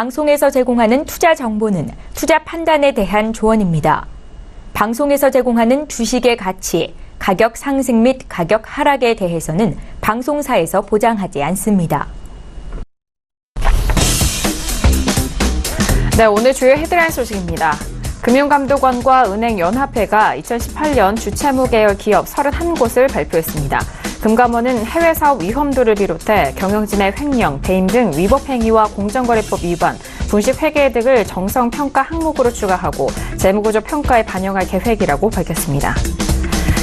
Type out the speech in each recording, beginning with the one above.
방송에서 제공하는 투자 정보는 투자 판단에 대한 조언입니다. 방송에서 제공하는 주식의 가치, 가격 상승 및 가격 하락에 대해서는 방송사에서 보장하지 않습니다. 네, 오늘 주요 헤드라인 소식입니다. 금융감독원과 은행연합회가 2018년 주채무 계열 기업 31곳을 발표했습니다. 금감원은 해외 사업 위험도를 비롯해 경영진의 횡령, 배임 등 위법 행위와 공정거래법 위반, 분식 회계 등을 정성 평가 항목으로 추가하고 재무구조 평가에 반영할 계획이라고 밝혔습니다.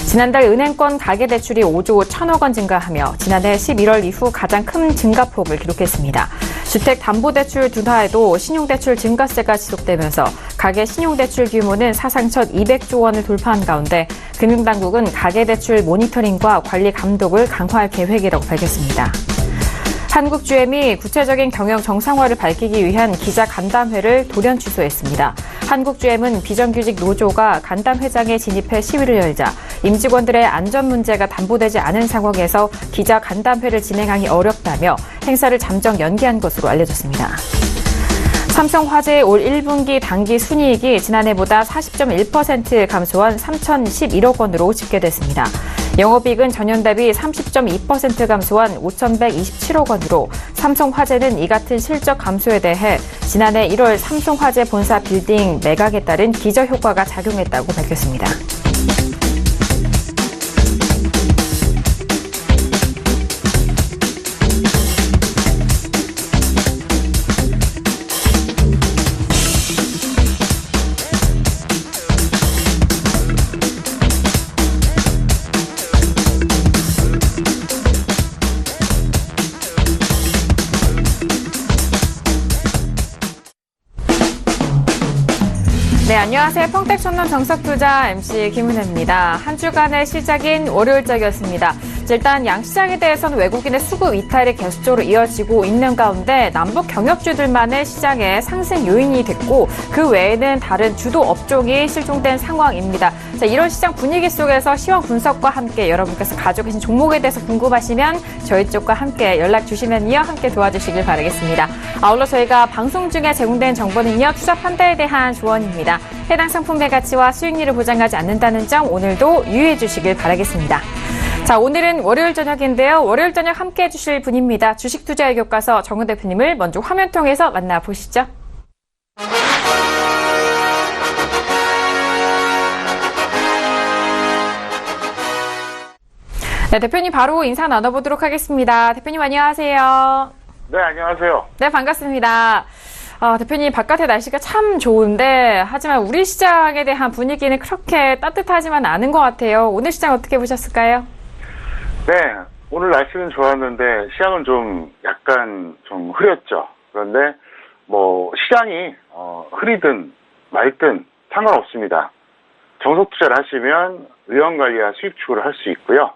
지난달 은행권 가계대출이 5조 1천억 원 증가하며 지난해 11월 이후 가장 큰 증가폭을 기록했습니다. 주택담보대출 둔화에도 신용대출 증가세가 지속되면서 가계 신용대출 규모는 사상 첫 200조 원을 돌파한 가운데 금융당국은 가계대출 모니터링과 관리 감독을 강화할 계획이라고 밝혔습니다. 한국GM이 구체적인 경영 정상화를 밝히기 위한 기자간담회를 돌연 취소했습니다. 한국GM은 비정규직 노조가 간담회장에 진입해 시위를 열자 임직원들의 안전 문제가 담보되지 않은 상황에서 기자간담회를 진행하기 어렵다며 행사를 잠정 연기한 것으로 알려졌습니다. 삼성화재의 올 1분기 당기 순이익이 지난해보다 40.1% 감소한 3,011억 원으로 집계됐습니다. 영업이익은 전년 대비 30.2% 감소한 5,127억 원으로 삼성화재는 이 같은 실적 감소에 대해 지난해 1월 삼성화재 본사 빌딩 매각에 따른 기저효과가 작용했다고 밝혔습니다. 네, 안녕하세요. 평택천남 정석투자 MC 김은혜입니다. 한 주간의 시작인 월요일적이었습니다. 일단 양시장에 대해서는 외국인의 수급 이탈이 계속적으로 이어지고 있는 가운데 남북 경협주들만의 시장의 상승 요인이 됐고 그 외에는 다른 주도 업종이 실종된 상황입니다. 자, 이런 시장 분위기 속에서 시황 분석과 함께 여러분께서 가지고 계신 종목에 대해서 궁금하시면 저희 쪽과 함께 연락 주시면요. 함께 도와주시길 바라겠습니다. 아울러 저희가 방송 중에 제공된 정보는요. 투자 판단에 대한 조언입니다. 해당 상품의 가치와 수익률을 보장하지 않는다는 점 오늘도 유의해 주시길 바라겠습니다. 자, 오늘은 월요일 저녁인데요. 월요일 저녁 함께해 주실 분입니다. 주식투자의 교과서 정은 대표님을 먼저 화면 통해서 만나보시죠. 네, 대표님 바로 인사 나눠보도록 하겠습니다. 대표님 안녕하세요. 네, 안녕하세요. 네, 반갑습니다. 대표님 바깥의 날씨가 참 좋은데 하지만 우리 시장에 대한 분위기는 그렇게 따뜻하지만 않은 것 같아요. 오늘 시장 어떻게 보셨을까요? 네, 오늘 날씨는 좋았는데 시장은 좀 약간 좀 흐렸죠. 그런데 뭐 시장이 흐리든 맑든 상관없습니다. 정석 투자를 하시면 위험 관리와 수익 추구를 할 수 있고요.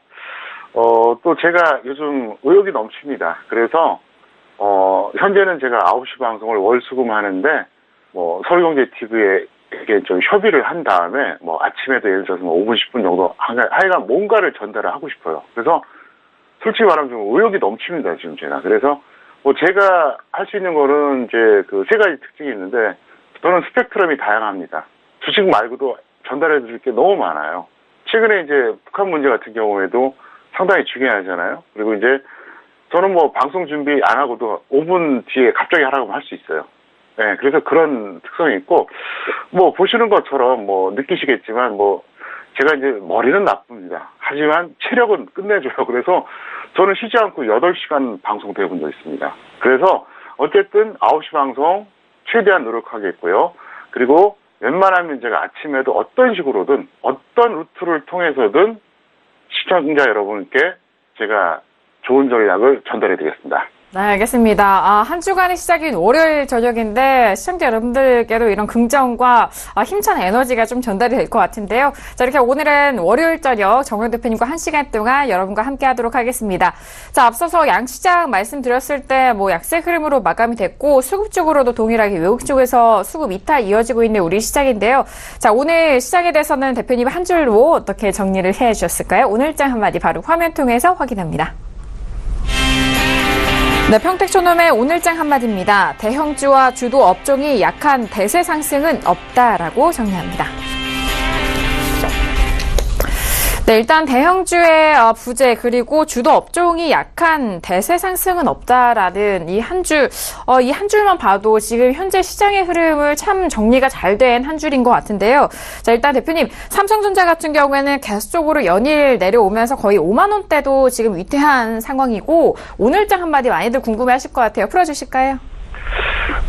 또 제가 요즘 의욕이 넘칩니다. 그래서 현재는 제가 9시 방송을 월수금 하는데 뭐 서울경제TV에 이게 좀 협의를 한 다음에 뭐 아침에도 예를 들어서 뭐 5분 10분 정도 하여간 뭔가를 전달을 하고 싶어요. 그래서 솔직히 말하면 좀 의욕이 넘칩니다, 지금 제가. 그래서 뭐 제가 할 수 있는 거는 이제 그 세 가지 특징이 있는데 저는 스펙트럼이 다양합니다. 주식 말고도 전달해 드릴 게 너무 많아요. 최근에 이제 북한 문제 같은 경우에도 상당히 중요하잖아요. 그리고 이제 저는 뭐 방송 준비 안 하고도 5분 뒤에 갑자기 하라고 할 수 있어요. 네, 그래서 그런 특성이 있고, 뭐, 보시는 것처럼 뭐, 느끼시겠지만, 뭐, 제가 이제 머리는 나쁩니다. 하지만 체력은 끝내줘요. 그래서 저는 쉬지 않고 8시간 방송되어 본 적 있습니다. 그래서 어쨌든 9시 방송 최대한 노력하겠고요. 그리고 웬만하면 제가 아침에도 어떤 식으로든, 어떤 루트를 통해서든 시청자 여러분께 제가 좋은 전략을 전달해 드리겠습니다. 네, 알겠습니다. 한 주간의 시작인 월요일 저녁인데 시청자 여러분들께도 이런 긍정과 힘찬 에너지가 좀 전달이 될 것 같은데요. 자, 이렇게 오늘은 월요일 저녁 정영 대표님과 1시간 동안 여러분과 함께 하도록 하겠습니다. 자, 앞서서 양시장 말씀드렸을 때 뭐 약세 흐름으로 마감이 됐고 수급 쪽으로도 동일하게 외국 쪽에서 수급 이탈 이어지고 있는 우리 시장인데요. 자, 오늘 시장에 대해서는 대표님 한 줄로 어떻게 정리를 해 주셨을까요? 오늘 장 한마디 바로 화면 통해서 확인합니다. 네, 평택초놈의 오늘장 한마디입니다. 대형주와 주도 업종이 약한 대세 상승은 없다라고 정리합니다. 네, 일단 대형주의 부재 그리고 주도 업종이 약한 대세 상승은 없다라는 이 한 줄만 봐도 지금 현재 시장의 흐름을 참 정리가 잘 된 한 줄인 것 같은데요. 자, 일단 대표님, 삼성전자 같은 경우에는 계속적으로 연일 내려오면서 거의 5만 원대도 지금 위태한 상황이고 오늘장 한마디 많이들 궁금해하실 것 같아요. 풀어주실까요?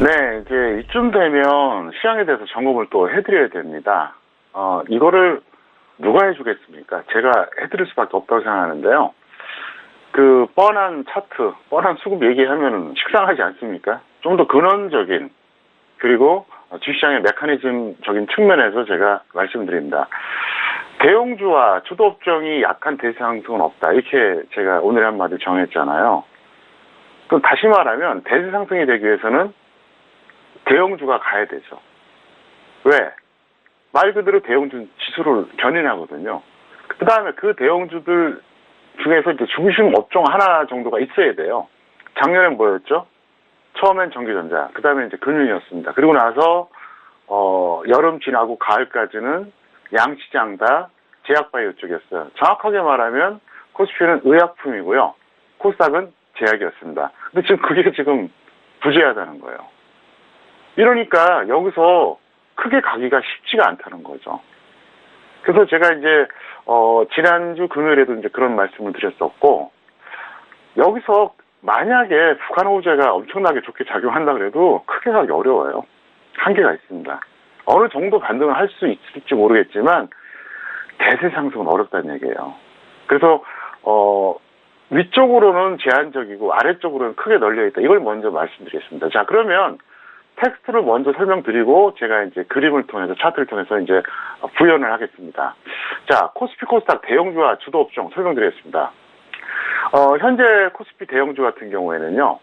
네, 이제 이쯤 되면 시장에 대해서 점검을 또 해드려야 됩니다. 이거를 누가 해주겠습니까? 제가 해드릴 수밖에 없다고 생각하는데요. 그 뻔한 차트, 뻔한 수급 얘기하면 식상하지 않습니까? 좀 더 근원적인 그리고 주시장의 메커니즘적인 측면에서 제가 말씀드립니다. 대형주와 주도업종이 약한 대세 상승은 없다. 이렇게 제가 오늘의 한마디 정했잖아요. 그럼 다시 말하면 대세 상승이 되기 위해서는 대형주가 가야 되죠. 왜? 말 그대로 대형주 지수를 견인하거든요. 그 다음에 그 대형주들 중에서 이제 중심 업종 하나 정도가 있어야 돼요. 작년엔 뭐였죠? 처음엔 전기전자, 그 다음에 이제 금융이었습니다. 그리고 나서, 여름 지나고 가을까지는 양시장 다 제약바이오 쪽이었어요. 정확하게 말하면 코스피는 의약품이고요. 코스닥은 제약이었습니다. 근데 지금 그게 지금 부재하다는 거예요. 이러니까 여기서 크게 가기가 쉽지가 않다는 거죠. 그래서 제가 이제, 지난주 금요일에도 이제 그런 말씀을 드렸었고, 여기서 만약에 북한 호재가 엄청나게 좋게 작용한다 그래도 크게 가기 어려워요. 한계가 있습니다. 어느 정도 반등을 할 수 있을지 모르겠지만, 대세 상승은 어렵다는 얘기예요. 그래서, 위쪽으로는 제한적이고, 아래쪽으로는 크게 널려있다. 이걸 먼저 말씀드리겠습니다. 자, 그러면, 텍스트를 먼저 설명드리고 제가 이제 그림을 통해서 차트를 통해서 이제 부연을 하겠습니다. 자, 코스피 코스닥 대형주와 주도 업종 설명드리겠습니다. 현재 코스피 대형주 같은 경우에는요.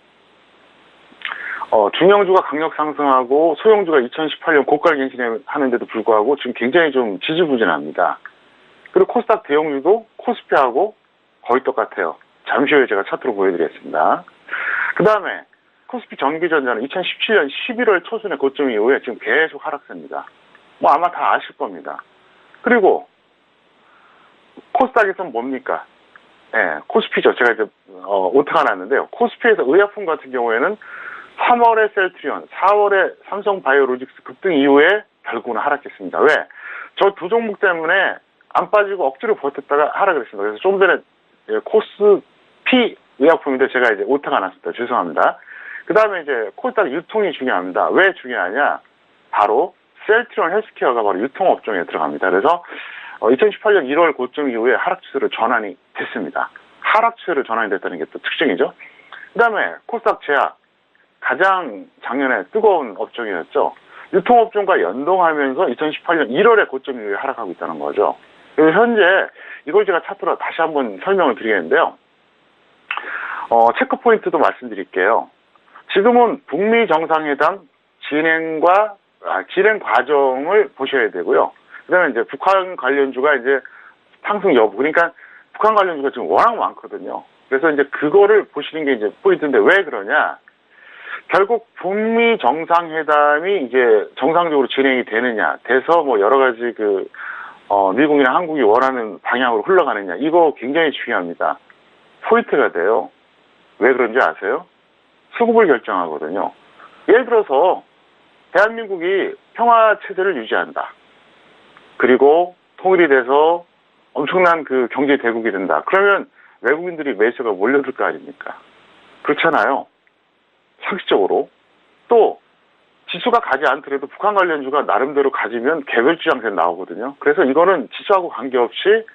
중형주가 강력 상승하고 소형주가 2018년 고가를 갱신하는데도 불구하고 지금 굉장히 좀 지지부진합니다. 그리고 코스닥 대형주도 코스피하고 거의 똑같아요. 잠시 후에 제가 차트로 보여드리겠습니다. 그 다음에 코스피 전기전자는 2017년 11월 초순의 고점 이후에 지금 계속 하락세입니다. 뭐 아마 다 아실 겁니다. 그리고 코스닥에서는 뭡니까? 예, 코스피죠. 제가 이제 오타가 났는데요. 코스피에서 의약품 같은 경우에는 3월에 셀트리온, 4월에 삼성바이오로직스 급등 이후에 결국은 하락했습니다. 왜? 저 두 종목 때문에 안 빠지고 억지로 버텼다가 하락을 했습니다. 그래서 좀 전에 코스피 의약품인데 제가 이제 오타가 났습니다. 죄송합니다. 그 다음에 이제 코스닥 유통이 중요합니다. 왜 중요하냐? 바로 셀트리온 헬스케어가 바로 유통업종에 들어갑니다. 그래서 2018년 1월 고점 이후에 하락추세로 전환이 됐습니다. 하락추세로 전환이 됐다는 게 또 특징이죠. 그 다음에 코스닥 제약, 가장 작년에 뜨거운 업종이었죠. 유통업종과 연동하면서 2018년 1월에 고점 이후에 하락하고 있다는 거죠. 그래서 현재 이걸 제가 차트로 다시 한번 설명을 드리겠는데요. 체크 포인트도 말씀드릴게요. 지금은 북미 정상회담 진행 과정을 보셔야 되고요. 그다음에 이제 북한 관련주가 이제 상승 여부. 그러니까 북한 관련주가 지금 워낙 많거든요. 그래서 이제 그거를 보시는 게 이제 포인트인데 왜 그러냐? 결국 북미 정상회담이 이제 정상적으로 진행이 돼서 뭐 여러 가지 미국이나 한국이 원하는 방향으로 흘러가느냐. 이거 굉장히 중요합니다. 포인트가 돼요. 왜 그런지 아세요? 수급을 결정하거든요. 예를 들어서 대한민국이 평화체제를 유지한다. 그리고 통일이 돼서 엄청난 경제 대국이 된다. 그러면 외국인들이 매수가 몰려들 거 아닙니까? 그렇잖아요. 상식적으로. 또 지수가 가지 않더라도 북한 관련주가 나름대로 가지면 개별주 장세 나오거든요. 그래서 이거는 지수하고 관계없이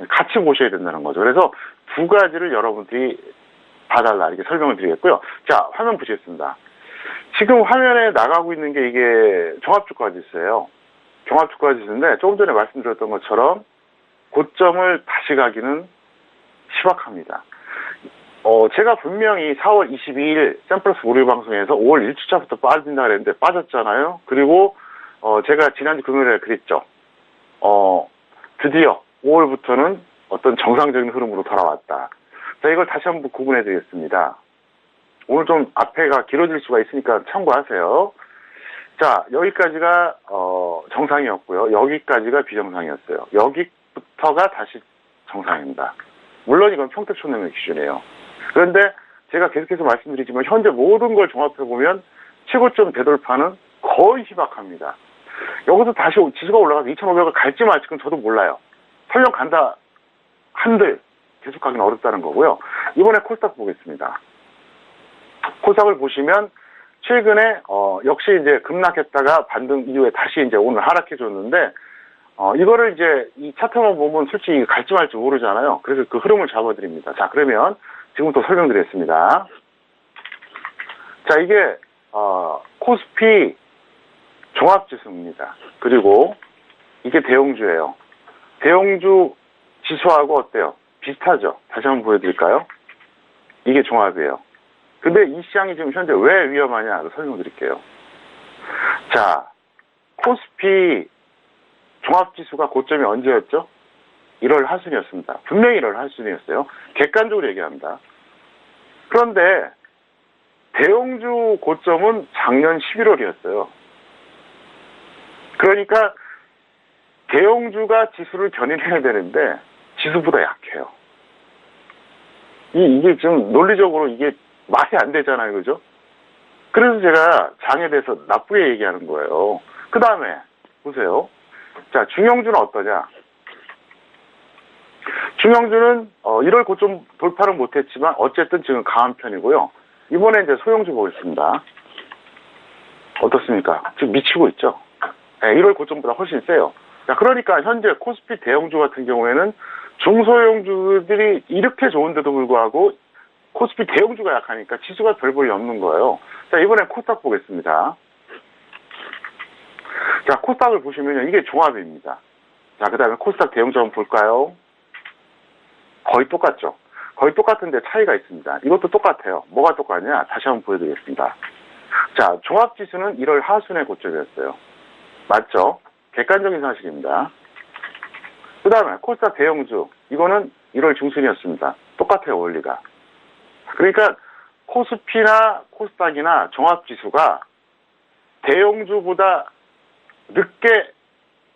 같이 보셔야 된다는 거죠. 그래서 두 가지를 여러분들이 봐달라 이렇게 설명을 드리겠고요. 자, 화면 보시겠습니다. 지금 화면에 나가고 있는 게 이게 종합주가 지수예요. 종합주가 지수인데 조금 전에 말씀드렸던 것처럼 고점을 다시 가기는 희박합니다. 제가 분명히 4월 22일 샘플러스 월요일 방송에서 5월 1주차부터 빠진다 그랬는데 빠졌잖아요. 그리고 제가 지난주 금요일에 그랬죠. 드디어 5월부터는 어떤 정상적인 흐름으로 돌아왔다. 자, 이걸 다시 한번 구분해 드리겠습니다. 오늘 좀 앞에가 길어질 수가 있으니까 참고하세요. 자, 여기까지가 정상이었고요. 여기까지가 비정상이었어요. 여기부터가 다시 정상입니다. 물론 이건 평택촌의 기준이에요. 그런데 제가 계속해서 말씀드리지만 현재 모든 걸 종합해보면 최고점 되돌파는 거의 희박합니다. 여기서 다시 지수가 올라가서 2,500을 갈지 말지 그건 저도 몰라요. 설령 간다 한들 계속 가기는 어렵다는 거고요. 이번에 코스닥 보겠습니다. 코스닥을 보시면 최근에 역시 이제 급락했다가 반등 이후에 다시 이제 오늘 하락해줬는데 이거를 이제 이 차트만 보면 솔직히 갈지 말지 모르잖아요. 그래서 그 흐름을 잡아드립니다. 자, 그러면 지금부터 설명드리겠습니다. 자, 이게 코스피 종합지수입니다. 그리고 이게 대형주예요. 대형주 지수하고 어때요? 비슷하죠? 다시 한번 보여드릴까요? 이게 종합이에요. 근데 이 시장이 지금 현재 왜 위험하냐 설명드릴게요. 자, 코스피 종합지수가 고점이 언제였죠? 1월 하순이었습니다. 분명히 1월 하순이었어요. 객관적으로 얘기합니다. 그런데 대형주 고점은 작년 11월이었어요. 그러니까 대형주가 지수를 견인해야 되는데 지수보다 약해요. 이게 좀 논리적으로 이게 말이 안 되잖아요. 그죠? 그래서 제가 장에 대해서 나쁘게 얘기하는 거예요. 그 다음에 보세요. 자, 중형주는 어떠냐? 중형주는 1월 고점 돌파는 못했지만 어쨌든 지금 강한 편이고요. 이번에 이제 소형주 보겠습니다. 어떻습니까? 지금 미치고 있죠? 네, 1월 고점보다 훨씬 세요. 자, 그러니까 현재 코스피 대형주 같은 경우에는 중소형주들이 이렇게 좋은데도 불구하고 코스피 대형주가 약하니까 지수가 별 볼이 없는 거예요. 자, 이번엔 코스닥 보겠습니다. 자, 코스닥을 보시면 이게 종합입니다. 자, 그 다음에 코스닥 대형주 한번 볼까요? 거의 똑같죠? 거의 똑같은데 차이가 있습니다. 이것도 똑같아요. 뭐가 똑같냐? 다시 한번 보여드리겠습니다. 자, 종합지수는 1월 하순의 고점이었어요. 맞죠? 객관적인 사실입니다. 그 다음에 코스닥 대형주, 이거는 1월 중순이었습니다. 똑같아요, 원리가. 그러니까 코스피나 코스닥이나 종합지수가 대형주보다 늦게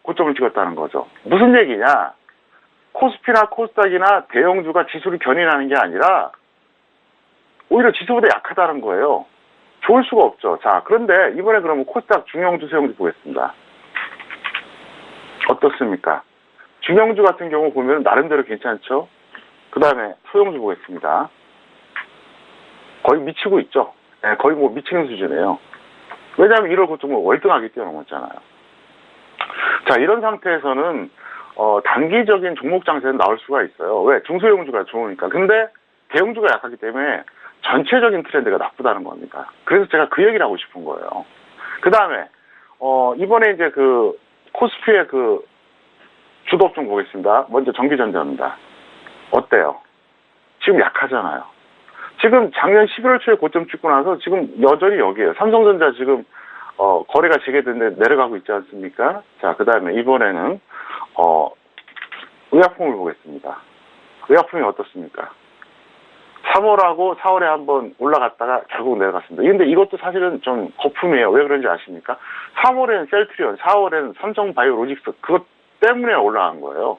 고점을 찍었다는 거죠. 무슨 얘기냐? 코스피나 코스닥이나 대형주가 지수를 견인하는 게 아니라 오히려 지수보다 약하다는 거예요. 좋을 수가 없죠. 자, 그런데 이번에 그러면 코스닥 중형주, 소형주 보겠습니다. 어떻습니까? 중형주 같은 경우 보면 나름대로 괜찮죠? 그 다음에 소형주 보겠습니다. 거의 미치고 있죠? 네, 거의 뭐 미치는 수준이에요. 왜냐하면 1월 고점을 월등하게 뛰어넘었잖아요. 자, 이런 상태에서는 단기적인 종목 장세는 나올 수가 있어요. 왜? 중소형주가 좋으니까. 근데 대형주가 약하기 때문에 전체적인 트렌드가 나쁘다는 겁니다. 그래서 제가 그 얘기를 하고 싶은 거예요. 그 다음에 이번에 이제 그 코스피의 그 주도업종 보겠습니다. 먼저 전기전자입니다. 어때요? 지금 약하잖아요. 지금 작년 11월 초에 고점 찍고 나서 지금 여전히 여기에요. 삼성전자 지금 거래가 재개됐는데 내려가고 있지 않습니까? 자, 그 다음에 이번에는 의약품을 보겠습니다. 의약품이 어떻습니까? 3월하고 4월에 한번 올라갔다가 결국 내려갔습니다. 근데 이것도 사실은 좀 거품이에요. 왜 그런지 아십니까? 3월에는 셀트리온, 4월에는 삼성바이오로직스 그것 때문에 올라간 거예요.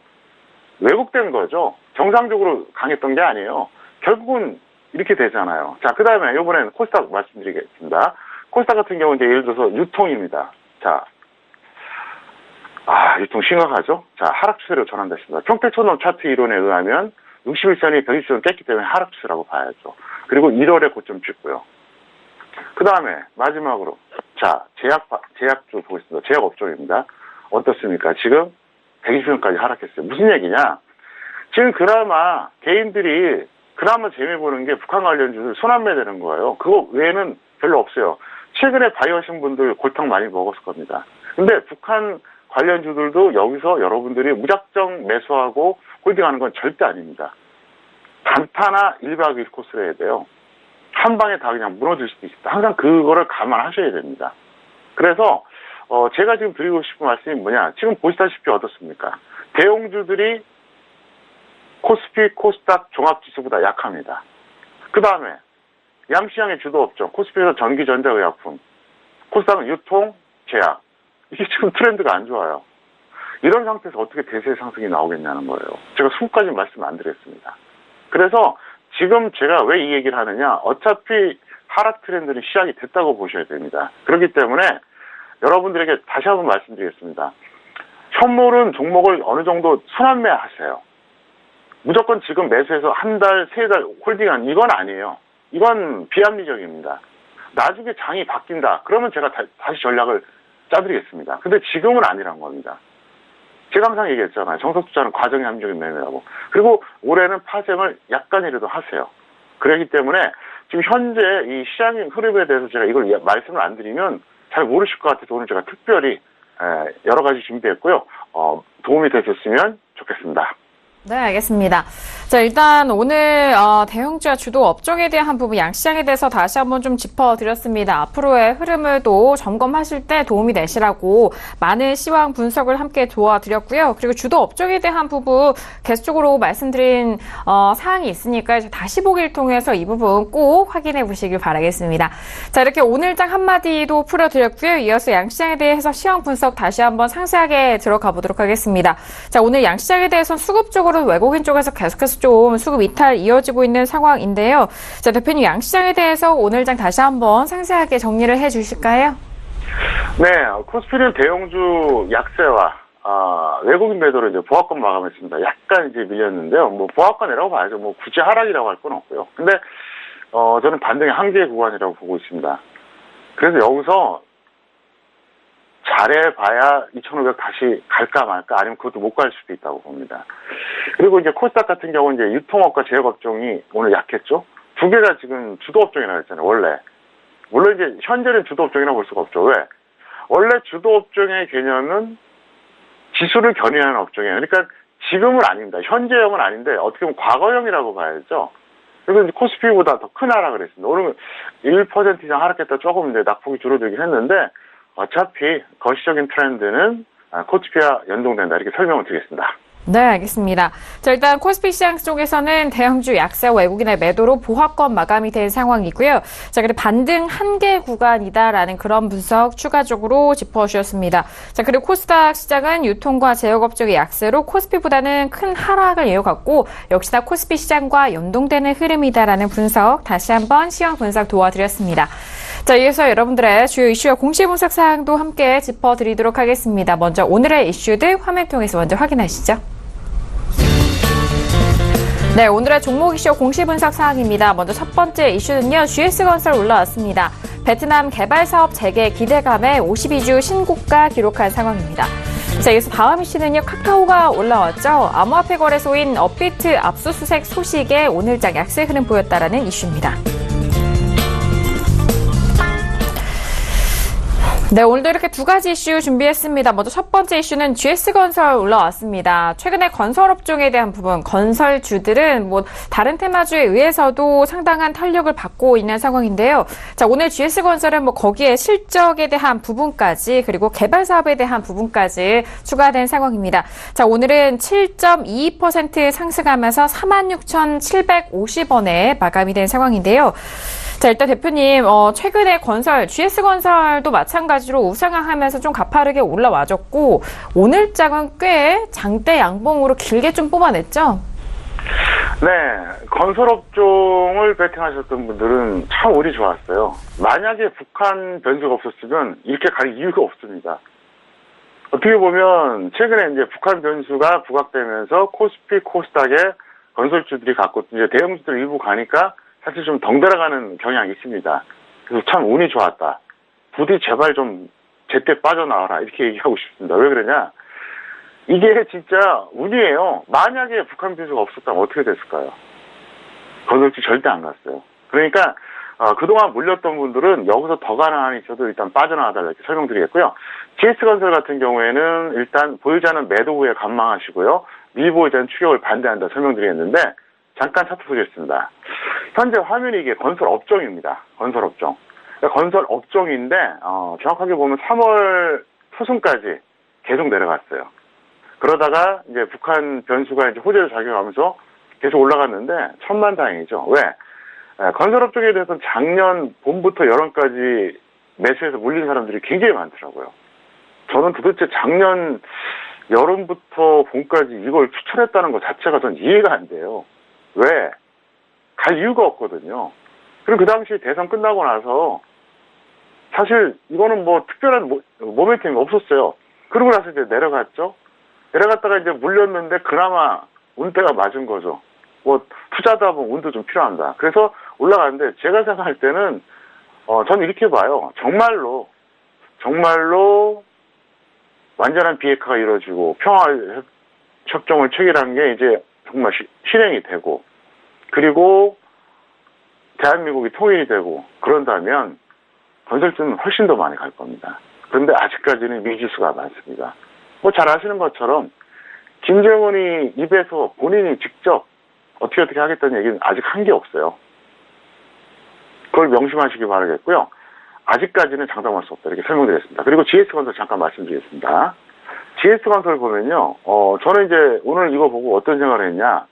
왜곡된 거죠. 정상적으로 강했던 게 아니에요. 결국은 이렇게 되잖아요. 자, 그 다음에 이번에는 코스닥 말씀드리겠습니다. 코스닥 같은 경우는 이제 예를 들어서 유통입니다. 자, 유통 심각하죠? 자, 하락 추세로 전환됐습니다. 평택촌놈 차트 이론에 의하면 61선이 120선 깼기 때문에 하락 추세라고 봐야죠. 그리고 1월에 고점 찍고요. 그 다음에 마지막으로 자, 제약주 보겠습니다. 제약업종입니다. 어떻습니까? 지금 120선까지 하락했어요. 무슨 얘기냐? 지금 그나마 개인들이 그나마 재미 보는 게 북한 관련주들 손안매 되는 거예요. 그거 외에는 별로 없어요. 최근에 바이오하신 분들 골탕 많이 먹었을 겁니다. 근데 북한 관련주들도 여기서 여러분들이 무작정 매수하고 홀딩하는 건 절대 아닙니다. 단타나 1박 2일 코스로 해야 돼요. 한 방에 다 그냥 무너질 수도 있습니다. 항상 그거를 감안하셔야 됩니다. 그래서 제가 지금 드리고 싶은 말씀이 뭐냐. 지금 보시다시피 어떻습니까? 대형주들이 코스피, 코스닥 종합지수보다 약합니다. 그 다음에 양시장의 주도 업종, 코스피에서 전기, 전자, 의약품, 코스닥은 유통, 제약. 이게 지금 트렌드가 안 좋아요. 이런 상태에서 어떻게 대세 상승이 나오겠냐는 거예요. 제가 20가지 말씀 안 드렸습니다. 그래서 지금 제가 왜 이 얘기를 하느냐, 어차피 하락 트렌드는 시작이 됐다고 보셔야 됩니다. 그렇기 때문에 여러분들에게 다시 한번 말씀드리겠습니다. 현물은 종목을 어느 정도 순환매 하세요. 무조건 지금 매수해서 한 달, 세 달 홀딩한 이건 아니에요. 이건 비합리적입니다. 나중에 장이 바뀐다. 그러면 제가 다시 전략을 짜드리겠습니다. 근데 지금은 아니란 겁니다. 제가 항상 얘기했잖아요. 정석투자는 과정의 합리적인 매매라고. 그리고 올해는 파생을 약간이라도 하세요. 그렇기 때문에 지금 현재 이 시장의 흐름에 대해서 제가 이걸 말씀을 안 드리면 잘 모르실 것 같아서 오늘 제가 특별히 여러 가지 준비했고요. 도움이 되셨으면 좋겠습니다. 네, 알겠습니다. 자, 일단 오늘 대형주와 주도 업종에 대한 부분 양시장에 대해서 다시 한번 좀 짚어드렸습니다. 앞으로의 흐름을 또 점검하실 때 도움이 되시라고 많은 시황 분석을 함께 도와드렸고요. 그리고 주도 업종에 대한 부분 계속적으로 말씀드린 사항이 있으니까 다시 보기를 통해서 이 부분 꼭 확인해 보시길 바라겠습니다. 자, 이렇게 오늘장 한마디도 풀어드렸고요. 이어서 양시장에 대해서 시황 분석 다시 한번 상세하게 들어가 보도록 하겠습니다. 자, 오늘 양시장에 대해서는 수급적으로 외국인 쪽에서 계속해서 좀 수급 이탈 이어지고 있는 상황인데요. 자, 대표님 양시장에 대해서 오늘장 다시 한번 상세하게 정리를 해 주실까요? 네, 코스피는 대형주 약세와 외국인 매도로 이제 보합권 마감했습니다. 약간 이제 밀렸는데요. 뭐 보합권이라고 봐야죠. 뭐 굳이 하락이라고 할 건 없고요. 근데 저는 반등의 한계 구간이라고 보고 있습니다. 그래서 여기서 잘해봐야 2,500 다시 갈까 말까 아니면 그것도 못 갈 수도 있다고 봅니다. 그리고 이제 코스닥 같은 경우는 이제 유통업과 제약업종이 오늘 약했죠. 두 개가 지금 주도업종이라고 했잖아요. 원래. 물론 이제 현재는 주도업종이라고 볼 수가 없죠. 왜? 원래 주도업종의 개념은 지수를 견인하는 업종이에요. 그러니까 지금은 아닙니다. 현재형은 아닌데 어떻게 보면 과거형이라고 봐야죠. 그래서 이제 코스피보다 더 큰 하락을 했습니다. 오늘 1% 이상 하락했다 조금 이제 낙폭이 줄어들긴 했는데 어차피 거시적인 트렌드는 코스피와 연동된다 이렇게 설명을 드리겠습니다. 네, 알겠습니다. 자, 일단 코스피 시장 쪽에서는 대형주 약세와 외국인의 매도로 보합권 마감이 된 상황이고요. 자, 그리고 반등 한계 구간이다라는 그런 분석 추가적으로 짚어주셨습니다. 자, 그리고 코스닥 시장은 유통과 제약업종의 약세로 코스피보다는 큰 하락을 이어갔고 역시나 코스피 시장과 연동되는 흐름이다라는 분석 다시 한번 시황 분석 도와드렸습니다. 자, 이어서 여러분들의 주요 이슈와 공시 분석 사항도 함께 짚어드리도록 하겠습니다. 먼저 오늘의 이슈들 화면 통해서 먼저 확인하시죠. 네, 오늘의 종목 이슈 공시 분석 사항입니다. 먼저 첫 번째 이슈는요. GS건설 올라왔습니다. 베트남 개발사업 재개 기대감에 52주 신고가 기록한 상황입니다. 자, 이어서 다음 이슈는요. 카카오가 올라왔죠. 암호화폐 거래소인 업비트 압수수색 소식에 오늘장 약세 흐름 보였다라는 이슈입니다. 네, 오늘도 이렇게 두 가지 이슈 준비했습니다. 먼저 첫 번째 이슈는 GS건설 올라왔습니다. 최근에 건설업종에 대한 부분, 건설주들은 다른 테마주에 의해서도 상당한 탄력을 받고 있는 상황인데요. 자, 오늘 GS건설은 거기에 실적에 대한 부분까지 그리고 개발 사업에 대한 부분까지 추가된 상황입니다. 자, 오늘은 7.22% 상승하면서 46,750원에 마감이 된 상황인데요. 자, 일단 대표님, 최근에 GS건설도 마찬가지로 우상향하면서 좀 가파르게 올라와줬고, 오늘장은 꽤 장대 양봉으로 길게 좀 뽑아냈죠? 네, 건설업종을 베팅하셨던 분들은 참 운이 좋았어요. 만약에 북한 변수가 없었으면 이렇게 갈 이유가 없습니다. 어떻게 보면 최근에 이제 북한 변수가 부각되면서 코스피, 코스닥에 건설주들이 갔고 이제 대형주들 일부 가니까 사실 좀 덩달아가는 경향이 있습니다. 그래서 참 운이 좋았다. 부디 제발 좀 제때 빠져나와라 이렇게 얘기하고 싶습니다. 왜 그러냐? 이게 진짜 운이에요. 만약에 북한 변수가 없었다면 어떻게 됐을까요? 건설주 절대 안 갔어요. 그러니까 그동안 물렸던 분들은 여기서 더 가능한 있어도 일단 빠져나와달라 이렇게 설명드리겠고요. GS건설 같은 경우에는 일단 보유자는 매도 후에 관망하시고요. 미보유자는 추격을 반대한다 설명드리겠는데 잠깐 차트 보겠습니다. 현재 화면이 이게 건설업종입니다. 건설업종. 그러니까 건설업종인데 정확하게 보면 3월 초순까지 계속 내려갔어요. 그러다가 이제 북한 변수가 이제 호재를 작용하면서 계속 올라갔는데 천만다행이죠. 왜? 건설업종에 대해서는 작년 봄부터 여름까지 매수해서 물린 사람들이 굉장히 많더라고요. 저는 도대체 작년 여름부터 봄까지 이걸 추천했다는 것 자체가 전 이해가 안 돼요. 왜? 갈 이유가 없거든요. 그리고 그 당시 대선 끝나고 나서 사실 이거는 뭐 특별한 모멘텀이 없었어요. 그러고 나서 이제 내려갔죠. 내려갔다가 이제 물렸는데 그나마 운대가 맞은 거죠. 뭐 투자다 보면 운도 좀 필요한다. 그래서 올라갔는데 제가 생각할 때는 저는 이렇게 봐요. 정말로 완전한 비핵화가 이루어지고 평화협정을 체결한 게 이제 정말 실행이 되고 그리고 대한민국이 통일이 되고 그런다면 건설주는 훨씬 더 많이 갈 겁니다. 그런데 아직까지는 미지수가 많습니다. 뭐 잘 아시는 것처럼 김정은이 입에서 본인이 직접 어떻게 하겠다는 얘기는 아직 한 게 없어요. 그걸 명심하시기 바라겠고요. 아직까지는 장담할 수 없다 이렇게 설명드리겠습니다. 그리고 GS건설 잠깐 말씀드리겠습니다. GS건설 보면요. 저는 이제 오늘 이거 보고 어떤 생각을 했냐.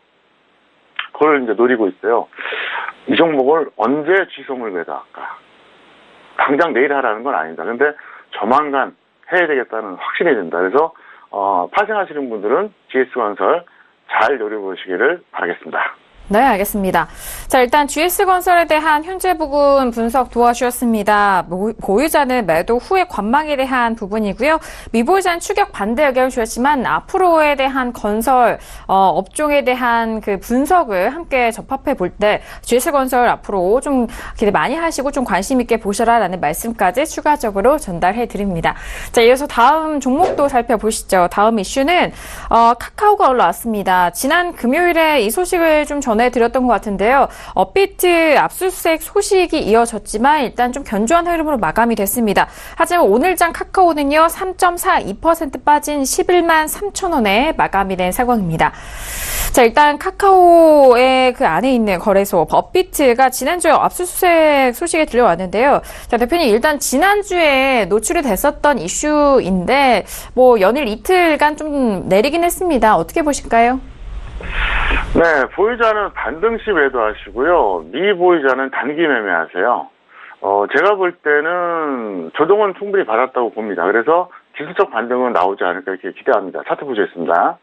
그걸 이제 노리고 있어요. 이 종목을 언제 지성을 매도할까. 당장 내일 하라는 건 아니다. 근데 조만간 해야 되겠다는 확신이 든다. 그래서 파생하시는 분들은 GS건설 잘 노려보시기를 바라겠습니다. 네, 알겠습니다. 자, 일단 GS건설에 대한 현재 부분 분석 도와주셨습니다. 보유자는 매도 후의 관망에 대한 부분이고요. 미보유자는 추격 반대 의견을 주셨지만 앞으로에 대한 건설 업종에 대한 그 분석을 함께 접합해 볼 때 GS건설 앞으로 좀 기대 많이 하시고 좀 관심 있게 보셔라라는 말씀까지 추가적으로 전달해 드립니다. 자, 이어서 다음 종목도 살펴보시죠. 다음 이슈는 카카오가 올라왔습니다. 지난 금요일에 이 소식을 좀 전해드렸던 것 같은데요. 업비트 압수수색 소식이 이어졌지만 일단 좀 견조한 흐름으로 마감이 됐습니다. 하지만 오늘장 카카오는요 3.42% 빠진 11만 3천 원에 마감이 된 상황입니다. 자, 일단 카카오의 그 안에 있는 거래소 업비트가 지난주에 압수수색 소식이 들려왔는데요. 자, 대표님 일단 지난주에 노출이 됐었던 이슈인데 뭐 연일 이틀간 좀 내리긴 했습니다. 어떻게 보실까요? 네, 보유자는 반등시 매도하시고요. 미보유자는 단기 매매하세요. 제가 볼 때는 조정은 충분히 받았다고 봅니다. 그래서 기술적 반등은 나오지 않을까 이렇게 기대합니다. 차트 보시겠습니다.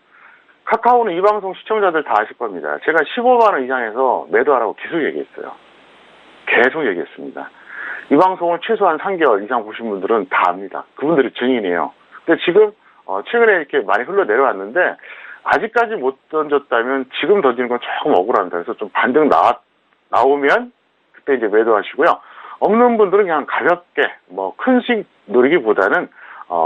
카카오는 이 방송 시청자들 다 아실 겁니다. 제가 15만 원 이상에서 매도하라고 계속 얘기했어요. 계속 얘기했습니다. 이 방송을 최소한 3개월 이상 보신 분들은 다 압니다. 그분들이 증인이에요. 근데 지금 최근에 이렇게 많이 흘러내려왔는데 아직까지 못 던졌다면 지금 던지는 건 조금 억울합니다. 그래서 좀 반등 나오면 그때 이제 매도하시고요. 없는 분들은 그냥 가볍게 큰 수익 노리기보다는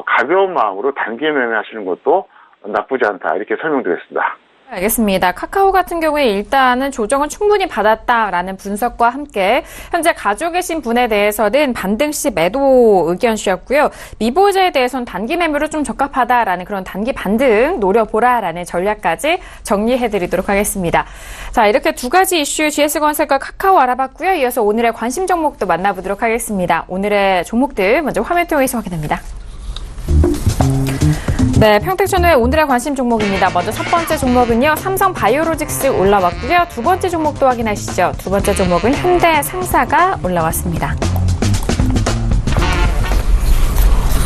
가벼운 마음으로 단기 매매하시는 것도 나쁘지 않다 이렇게 설명드렸습니다. 알겠습니다. 카카오 같은 경우에 일단은 조정은 충분히 받았다라는 분석과 함께 현재 가지고 계신 분에 대해서는 반등시 매도 의견 주셨고요. 미보유자에 대해서는 단기 매매로 좀 적합하다라는 그런 단기 반등 노려보라라는 전략까지 정리해드리도록 하겠습니다. 자, 이렇게 두 가지 이슈 GS건설과 카카오 알아봤고요. 이어서 오늘의 관심 종목도 만나보도록 하겠습니다. 오늘의 종목들 먼저 화면 통해서 확인합니다. 네, 평택전후의 오늘의 관심 종목입니다. 먼저 첫 번째 종목은요, 삼성바이오로직스 올라왔고요. 두 번째 종목도 확인하시죠. 두 번째 종목은 현대상사가 올라왔습니다.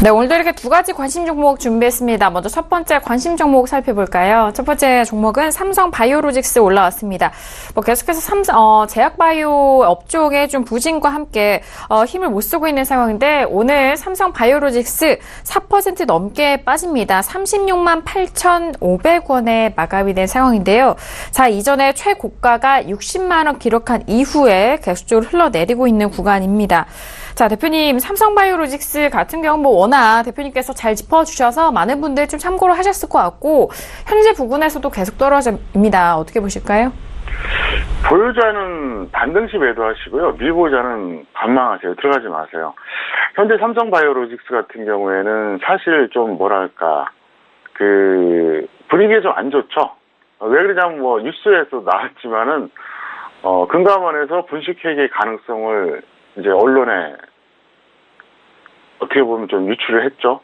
네, 오늘도 이렇게 두 가지 관심 종목 준비했습니다. 먼저 첫 번째 관심 종목 살펴볼까요? 첫 번째 종목은 삼성바이오로직스 올라왔습니다. 계속해서 제약바이오 업종의 좀 부진과 함께 힘을 못 쓰고 있는 상황인데 오늘 삼성바이오로직스 4% 넘게 빠집니다. 36만 8,500원에 마감이 된 상황인데요. 자, 이전에 최고가가 60만 원 기록한 이후에 계속적으로 흘러내리고 있는 구간입니다. 자, 대표님, 삼성바이오로직스 같은 경우 워낙 대표님께서 잘 짚어주셔서 많은 분들 좀 참고를 하셨을 것 같고 현재 부근에서도 계속 떨어집니다. 어떻게 보실까요? 보유자는 반등시 매도하시고요. 미보유자는 관망하세요. 들어가지 마세요. 현재 삼성바이오로직스 같은 경우에는 사실 좀 분위기가 좀 안 좋죠. 왜 그러냐면 뉴스에서 나왔지만은 금감원에서 분식회계 가능성을 이제 언론에 어떻게 보면 좀 유출을 했죠.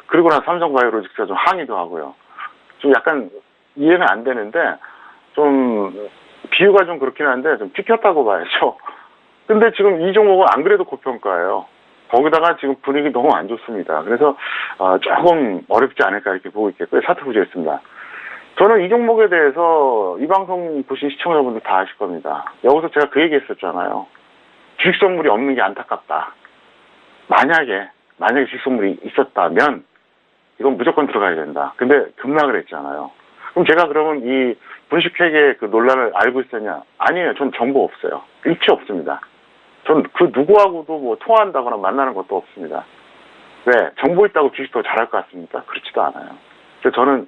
그리고 나서 삼성바이오로직스가 좀 항의도 하고요. 좀 약간 이해는 안 되는데 좀 비유가 좀 그렇긴 한데 좀 찍혔다고 봐야죠. 근데 지금 이 종목은 안 그래도 고평가예요. 거기다가 지금 분위기 너무 안 좋습니다. 그래서 조금 어렵지 않을까 이렇게 보고 있겠고요. 차트 보시겠습니다. 저는 이 종목에 대해서 이 방송 보신 시청자분들 다 아실 겁니다. 여기서 제가 그 얘기 했었잖아요. 주식 선물이 없는 게 안타깝다. 만약에 주식 선물이 있었다면 이건 무조건 들어가야 된다. 근데 급락을 했잖아요. 그럼 제가 그러면 이 분식회계 그 논란을 알고 있었냐? 아니에요. 전 정보 없어요. 일치 없습니다. 전 그 누구하고도 뭐 통화한다거나 만나는 것도 없습니다. 왜? 정보 있다고 주식 더 잘할 것 같습니까? 그렇지도 않아요. 그래서 저는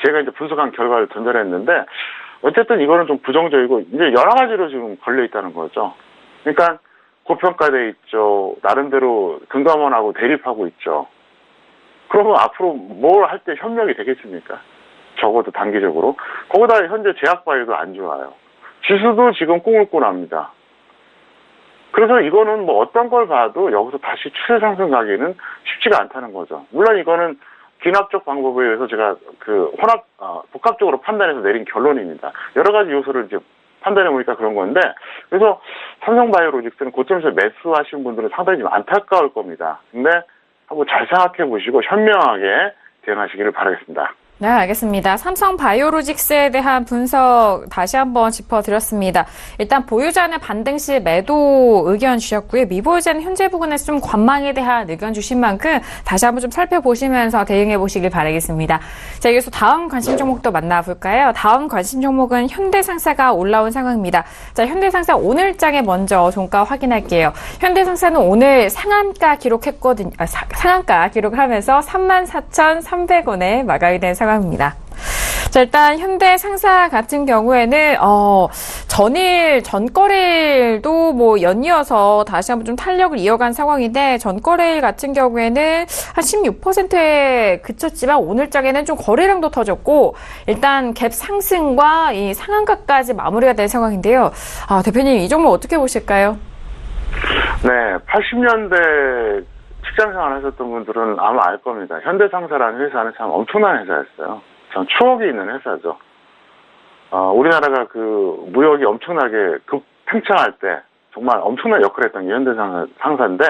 제가 이제 분석한 결과를 전달했는데 어쨌든 이거는 좀 부정적이고 이제 여러 가지로 지금 걸려 있다는 거죠. 그러니까 고평가돼 있죠. 나름대로 금감원하고 대립하고 있죠. 그러면 앞으로 뭘 할 때 협력이 되겠습니까? 적어도 단기적으로. 거기다 현재 제약바이오도 안 좋아요. 지수도 지금 꾸물꾸물합니다. 그래서 이거는 뭐 어떤 걸 봐도 여기서 다시 추세 상승 가기는 쉽지가 않다는 거죠. 물론 이거는 귀납적 방법에 의해서 제가 복합적으로 판단해서 내린 결론입니다. 여러 가지 요소를 이제 판단해 보니까 그런 건데, 그래서 삼성바이오로직스는 고점에서 매수하신 분들은 상당히 좀 안타까울 겁니다. 근데 한번 잘 생각해 보시고 현명하게 대응하시기를 바라겠습니다. 네, 알겠습니다. 삼성바이오로직스에 대한 분석 다시 한번 짚어드렸습니다. 일단 보유자는 반등 시 매도 의견 주셨고요. 미보유자는 현재 부근에서 좀 관망에 대한 의견 주신 만큼 다시 한번 좀 살펴보시면서 대응해 보시길 바라겠습니다. 자, 여기서 다음 관심 종목도 만나볼까요? 다음 관심 종목은 현대상사가 올라온 상황입니다. 자, 현대상사 오늘장에 먼저 종가 확인할게요. 현대상사는 오늘 상한가 기록했거든요. 상한가 기록을 하면서 34,300원에 마감이 된 상황입니다. 자, 일단 현대상사 같은 경우에는 전거래일도 뭐 연이어서 다시 한번 좀 탄력을 이어간 상황인데, 전거래일 같은 경우에는 한 16%에 그쳤지만 오늘장에는 좀 거래량도 터졌고 일단 갭 상승과 이 상한가까지 마무리가 된 상황인데요. 대표님, 이 종목 어떻게 보실까요? 네, 80년대 직장생활 하셨던 분들은 아마 알 겁니다. 현대상사라는 회사는 참 엄청난 회사였어요. 참 추억이 있는 회사죠. 우리나라가 그 무역이 엄청나게 팽창할 때 정말 엄청난 역할을 했던 게 현대상사인데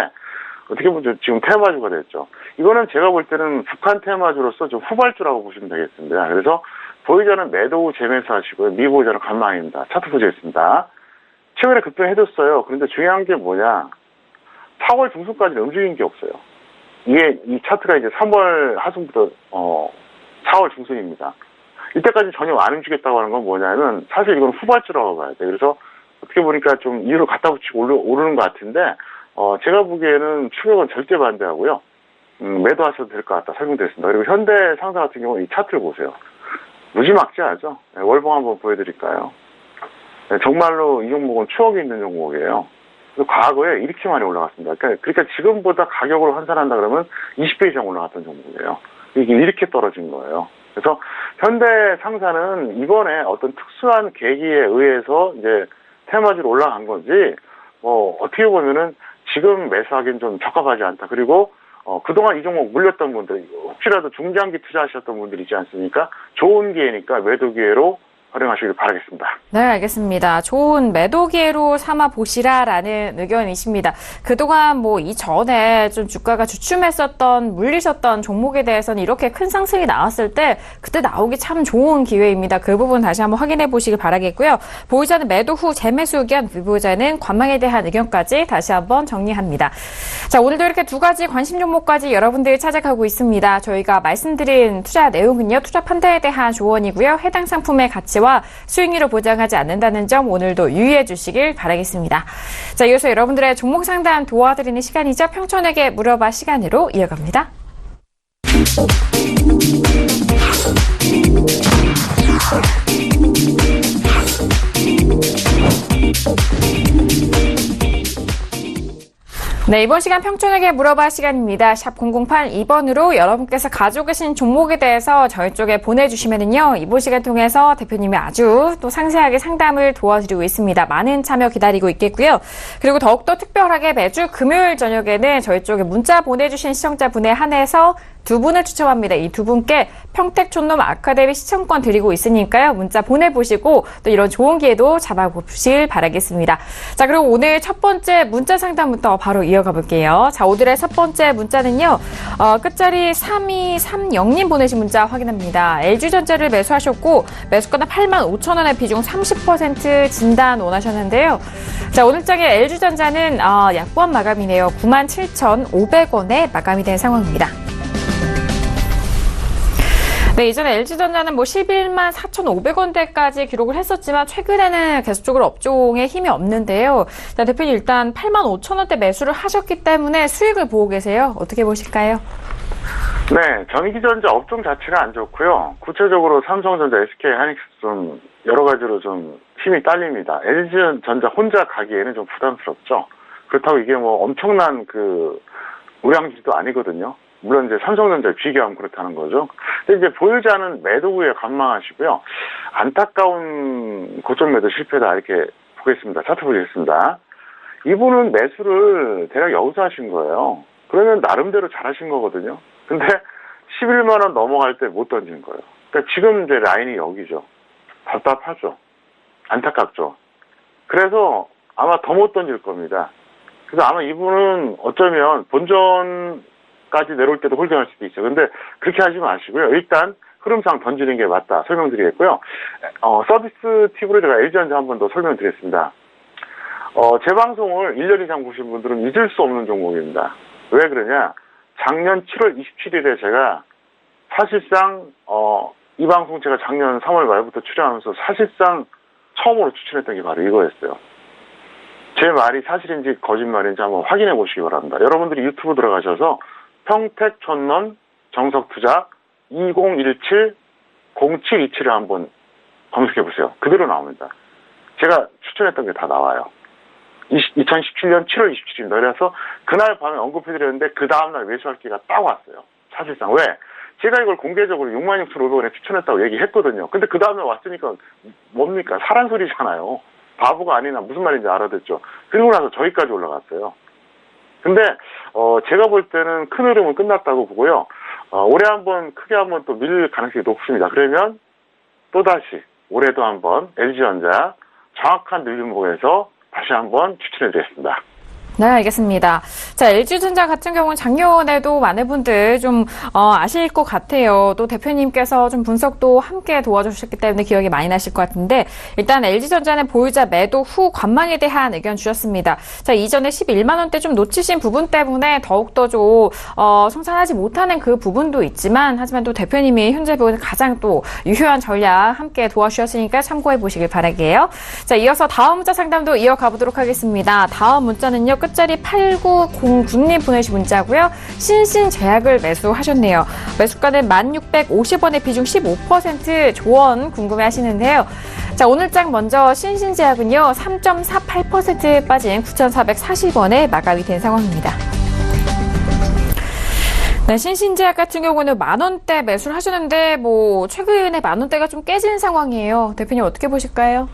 어떻게 보면 지금 테마주가 됐죠. 이거는 제가 볼 때는 북한 테마주로서 좀 후발주라고 보시면 되겠습니다. 그래서 보유자는 매도 후 재매수 하시고요. 미보유자는 관망입니다. 차트 보시겠습니다. 최근에 급등해줬어요. 그런데 중요한 게 뭐냐? 4월 중순까지는 움직인 게 없어요. 이 차트가 이제 3월 하순부터 4월 중순입니다. 이때까지 전혀 안 움직였다고 하는 건 뭐냐면 사실 이건 후발주라고 봐야 돼. 그래서 어떻게 보니까 좀 이유를 갖다 붙이고 오르는 것 같은데 제가 보기에는 추격은 절대 반대하고요. 매도하셔도 될 것 같다 설명드렸습니다. 그리고 현대상사 같은 경우는 이 차트를 보세요. 무지막지하죠. 네, 월봉 한번 보여드릴까요? 네, 정말로 이 종목은 추억이 있는 종목이에요. 과거에 이렇게 많이 올라갔습니다. 그러니까 지금보다 가격으로 환산한다 그러면 20배 이상 올라갔던 종목이에요. 이게 이렇게 떨어진 거예요. 그래서 현대상사는 이번에 어떤 특수한 계기에 의해서 이제 테마주로 올라간 건지, 어떻게 보면은 지금 매수하기는 좀 적합하지 않다. 그리고, 그동안 이 종목 물렸던 분들, 혹시라도 중장기 투자하셨던 분들 있지 않습니까? 좋은 기회니까 매도 기회로 활용하시길 바라겠습니다. 네, 알겠습니다. 좋은 매도 기회로 삼아 보시라라는 의견이십니다. 그동안 뭐 이전에 좀 주가가 주춤했었던, 물리셨던 종목에 대해서는 이렇게 큰 상승이 나왔을 때 그때 나오기 참 좋은 기회입니다. 그 부분 다시 한번 확인해 보시길 바라겠고요. 보유자는 매도 후 재매수 의견, 미보유자는 관망에 대한 의견까지 다시 한번 정리합니다. 자, 오늘도 이렇게 두 가지 관심 종목까지 여러분들이 찾아가고 있습니다. 저희가 말씀드린 투자 내용은요, 투자 판단에 대한 조언이고요. 해당 상품의 가치와 수익률을 보장하지 않는다는 점 오늘도 유의해 주시길 바라겠습니다. 자, 이어서 여러분들의 종목 상담 도와드리는 시간이죠. 평촌에게 물어봐 시간으로 이어갑니다. 네, 이번 시간 평촌에게 물어봐 시간입니다. 샵 0082번으로 여러분께서 가지고 계신 종목에 대해서 저희 쪽에 보내주시면은요, 이번 시간 통해서 대표님이 아주 또 상세하게 상담을 도와드리고 있습니다. 많은 참여 기다리고 있겠고요. 그리고 더욱더 특별하게 매주 금요일 저녁에는 저희 쪽에 문자 보내주신 시청자분에 한해서 두 분을 추첨합니다. 이 두 분께 평택촌놈 아카데미 시청권 드리고 있으니까요. 문자 보내보시고 또 이런 좋은 기회도 잡아보실 바라겠습니다. 자, 그리고 오늘 첫 번째 문자 상담부터 바로 이어가 볼게요. 자, 오늘의 첫 번째 문자는요. 끝자리 3230님 보내신 문자 확인합니다. LG전자를 매수하셨고 매수가는 85,000원의 비중 30% 진단 원하셨는데요. 자, 오늘장의 LG전자는 약보합 마감이네요. 97,500원에 마감이 된 상황입니다. 네, 이전에 LG전자는 11만 4,500원대까지 기록을 했었지만 최근에는 계속적으로 업종에 힘이 없는데요. 자, 대표님 일단 8만 5천원대 매수를 하셨기 때문에 수익을 보고 계세요. 어떻게 보실까요? 네, 전기전자 업종 자체가 안 좋고요. 구체적으로 삼성전자, SK 하이닉스 좀 여러 가지로 좀 힘이 딸립니다. LG전자 혼자 가기에는 좀 부담스럽죠. 그렇다고 이게 뭐 엄청난 우량주도 아니거든요. 물론 이제 삼성전자 비교하면 그렇다는 거죠. 근데 이제 보이지 않은 매도 구에 관망하시고요. 안타까운 고점 매도 실패다 이렇게 보겠습니다. 차트 보겠습니다. 이분은 매수를 대략 여기서 하신 거예요. 그러면 나름대로 잘하신 거거든요. 근데 11만 원 넘어갈 때 못 던진 거예요. 그러니까 지금 이제 라인이 여기죠. 답답하죠. 안타깝죠. 그래서 아마 더 못 던질 겁니다. 그래서 아마 이분은 어쩌면 본전까지 내려올 때도 홀딩할 수도 있어요. 근데 그렇게 하지 마시고요. 일단 흐름상 던지는 게 맞다 설명드리겠고요. 서비스 팁으로 제가 LG전자 한 번 더 설명드리겠습니다. 제 방송을 1년 이상 보신 분들은 잊을 수 없는 종목입니다. 왜 그러냐? 작년 7월 27일에 제가 사실상 이 방송 제가 작년 3월 말부터 출연하면서 사실상 처음으로 추천했던 게 바로 이거였어요. 제 말이 사실인지 거짓말인지 한번 확인해 보시기 바랍니다. 여러분들이 유튜브 들어가셔서 평택촌놈 정석투자 2017 0727을 한번 검색해 보세요. 그대로 나옵니다. 제가 추천했던 게 다 나와요. 2017년 7월 27일입니다. 그래서 그날 밤에 언급해드렸는데 그 다음날 매수할 기회가 딱 왔어요. 사실상. 왜? 제가 이걸 공개적으로 66,500원에 추천했다고 얘기했거든요. 근데 그 다음날 왔으니까 뭡니까? 사란 소리잖아요. 바보가 아니나 무슨 말인지 알아듣죠. 그리고 나서 저기까지 올라갔어요. 근데 제가 볼 때는 큰 흐름은 끝났다고 보고요. 올해 한번 크게 한번 또 밀릴 가능성이 높습니다. 그러면 또다시 올해도 한번 LG전자 정확한 늘림목에서 다시 한번 추천해드리겠습니다. 네, 알겠습니다. 자, LG전자 같은 경우는 작년에도 많은 분들 좀 아실 것 같아요. 또 대표님께서 좀 분석도 함께 도와주셨기 때문에 기억이 많이 나실 것 같은데 일단 LG전자는 보유자 매도 후 관망에 대한 의견 주셨습니다. 자, 이전에 11만 원대 좀 놓치신 부분 때문에 더욱더 좀 성장하지 못하는 그 부분도 있지만 하지만 또 대표님이 현재 보는 가장 또 유효한 전략 함께 도와주셨으니까 참고해 보시길 바랄게요. 자, 이어서 다음 문자 상담도 이어가 보도록 하겠습니다. 다음 문자는요. 끝자리 8909님 보내신 문자고요. 신신제약을 매수하셨네요. 매수가는 1,650원의 비중 15% 조언 궁금해하시는데요. 자, 오늘장 먼저 신신제약은요. 3.48% 빠진 9,440원에 마감이 된 상황입니다. 네, 신신제약 같은 경우는 만원대 매수를 하셨는데 최근에 만원대가 좀 깨진 상황이에요. 대표님 어떻게 보실까요?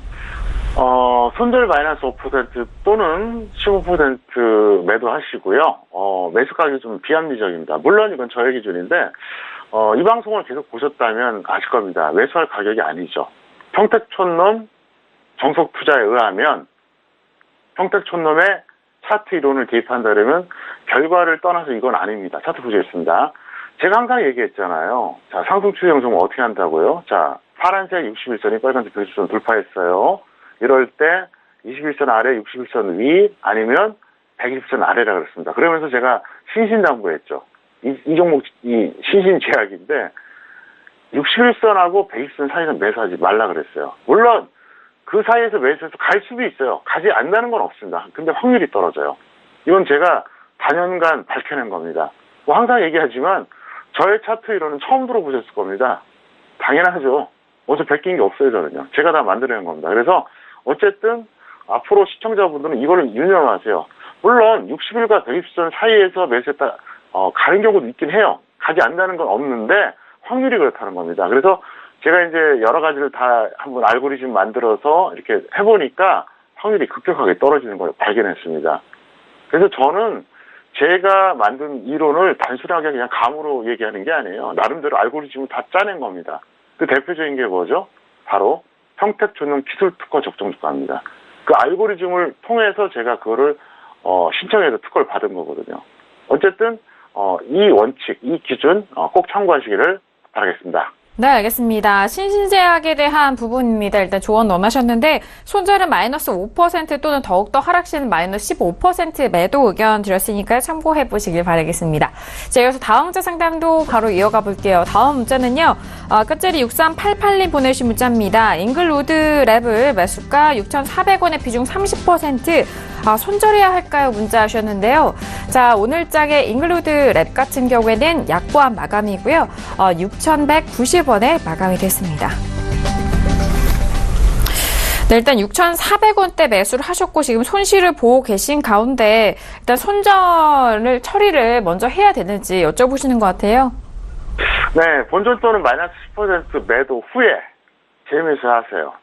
손절 마이너스 5% 또는 15% 매도하시고요. 매수 가격이 좀 비합리적입니다. 물론 이건 저의 기준인데, 이 방송을 계속 보셨다면 아실 겁니다. 매수할 가격이 아니죠. 평택촌놈 정석투자에 의하면 평택촌놈의 차트 이론을 대입한다면 결과를 떠나서 이건 아닙니다. 차트 보시겠습니다. 제가 항상 얘기했잖아요. 자, 상승 추세 형성은 어떻게 한다고요? 자, 파란색 61선이 빨간색 110선 돌파했어요. 이럴 때 21선 아래, 61선 위, 아니면 120선 아래라 그랬습니다. 그러면서 제가 신신당부했죠. 이 종목, 이 신신제약인데 61선하고 120선 사이에서 매수하지 말라 그랬어요. 물론 그 사이에서 매수해서 갈 수도 있어요. 가지 않는다는 건 없습니다. 근데 확률이 떨어져요. 이건 제가 단연간 밝혀낸 겁니다. 항상 얘기하지만 저의 차트 이론은 처음 들어보셨을 겁니다. 당연하죠. 어디서 베낀 게 없어요, 저는요. 제가 다 만들어낸 겁니다. 그래서 어쨌든 앞으로 시청자분들은 이거를 유념하세요. 물론 60일과 120선 사이에서 매수했다 가는 경우도 있긴 해요. 가지 않는다는 건 없는데 확률이 그렇다는 겁니다. 그래서 제가 이제 여러 가지를 다 한번 알고리즘 만들어서 이렇게 해보니까 확률이 급격하게 떨어지는 걸 발견했습니다. 그래서 저는 제가 만든 이론을 단순하게 그냥 감으로 얘기하는 게 아니에요. 나름대로 알고리즘을 다 짜낸 겁니다. 그 대표적인 게 뭐죠? 바로 평택전용 기술특허 적정주가입니다. 그 알고리즘을 통해서 제가 그거를 신청해서 특허를 받은 거거든요. 어쨌든 이 원칙, 이 기준 꼭 참고하시기를 바라겠습니다. 네, 알겠습니다. 신신제약에 대한 부분입니다. 일단 조언 원하셨는데 손절은 마이너스 5% 또는 더욱더 하락시는 마이너스 15% 매도 의견 드렸으니까 참고해 보시길 바라겠습니다. 자, 이어서 다음 문자 상담도 바로 이어가 볼게요. 다음 문자는요. 끝자리 6388님 보내주신 문자입니다. 잉글로드 랩을 매수가 6,400원의 비중 30% 손절해야 할까요? 문자 하셨는데요. 자, 오늘장의 잉글로드 랩 같은 경우에는 약보합 마감이고요. 6,190원에 마감이 됐습니다. 네, 일단 6,400원대 매수를 하셨고 지금 손실을 보고 계신 가운데 일단 손절을 처리를 먼저 해야 되는지 여쭤보시는 것 같아요. 네, 본전 또는 마이너스 10% 매도 후에 재매수하세요.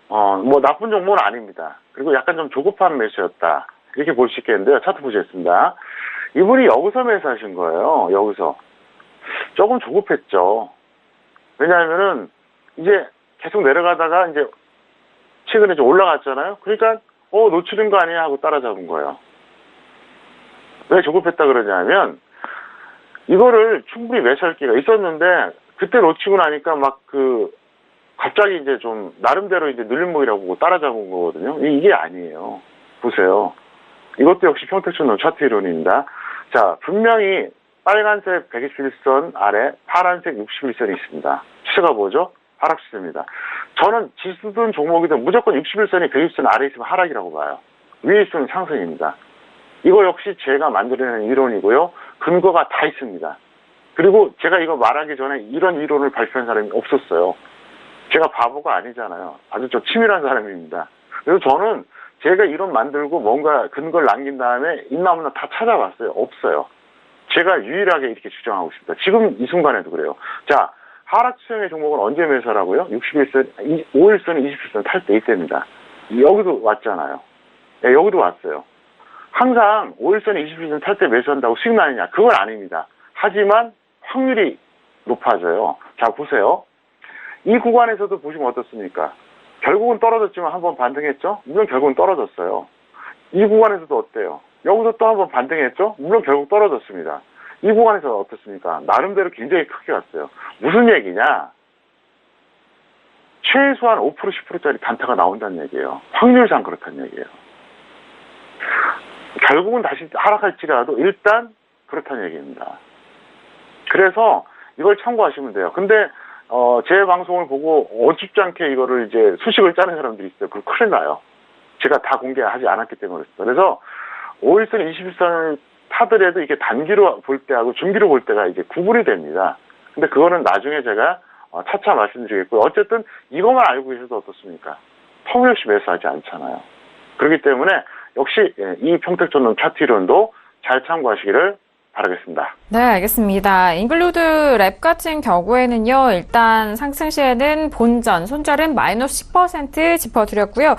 뭐 나쁜 종목은 아닙니다. 그리고 약간 좀 조급한 매수였다. 이렇게 볼 수 있겠는데요. 차트 보시겠습니다. 이분이 여기서 매수하신 거예요. 여기서. 조금 조급했죠. 왜냐하면은 이제 계속 내려가다가 이제 최근에 좀 올라갔잖아요. 그러니까 놓치는 거 아니야 하고 따라잡은 거예요. 왜 조급했다 그러냐면 이거를 충분히 매수할 기회가 있었는데 그때 놓치고 나니까 막 갑자기 이제 좀 나름대로 이제 늘림목이라고 보고 따라잡은 거거든요. 이게 아니에요. 보세요. 이것도 역시 평택전용 차트 이론입니다. 자, 분명히 빨간색 121선 아래 파란색 61선이 있습니다. 추세가 뭐죠? 하락 추세입니다. 저는 지수든 종목이든 무조건 61선이 120선 아래 있으면 하락이라고 봐요. 위에 있으면 상승입니다. 이거 역시 제가 만들어낸 이론이고요. 근거가 다 있습니다. 그리고 제가 이거 말하기 전에 이런 이론을 발표한 사람이 없었어요. 제가 바보가 아니잖아요. 아주 좀 치밀한 사람입니다. 그래서 저는 제가 이론 만들고 뭔가 근거를 남긴 다음에 있나없나 다 찾아봤어요. 없어요. 제가 유일하게 이렇게 주장하고 있습니다. 지금 이 순간에도 그래요. 자, 하락 추세의 종목은 언제 매수하라고요? 61선, 5일선, 21선 탈 때 이때입니다. 여기도 왔잖아요. 네, 여기도 왔어요. 항상 5일선, 21선 탈 때 매수한다고 수익 나느냐? 그건 아닙니다. 하지만 확률이 높아져요. 자, 보세요. 이 구간에서도 보시면 어떻습니까? 결국은 떨어졌지만 한번 반등했죠? 물론 결국은 떨어졌어요. 이 구간에서도 어때요? 여기서 또 한번 반등했죠? 물론 결국 떨어졌습니다. 이 구간에서 어떻습니까? 나름대로 굉장히 크게 갔어요. 무슨 얘기냐? 최소한 5% 10%짜리 단타가 나온다는 얘기예요. 확률상 그렇다는 얘기예요. 결국은 다시 하락할지라도 일단 그렇다는 얘기입니다. 그래서 이걸 참고하시면 돼요. 근데 제 방송을 보고 어줍지 않게 이거를 이제 수식을 짜는 사람들이 있어요. 그거 큰일 나요. 제가 다 공개하지 않았기 때문에 그래서 5일선, 21선을 타더라도 이게 단기로 볼 때하고 중기로 볼 때가 이제 구분이 됩니다. 근데 그거는 나중에 제가 차차 말씀드리겠고요. 어쨌든 이것만 알고 계셔도 어떻습니까? 터무니없이 매수하지 않잖아요. 그렇기 때문에 역시 이 평택전용 차트 이론도 잘 참고하시기를 바라겠습니다. 네, 알겠습니다. 잉글로드 랩 같은 경우에는요, 일단 상승 시에는 본전, 손절은 마이너스 10% 짚어드렸고요.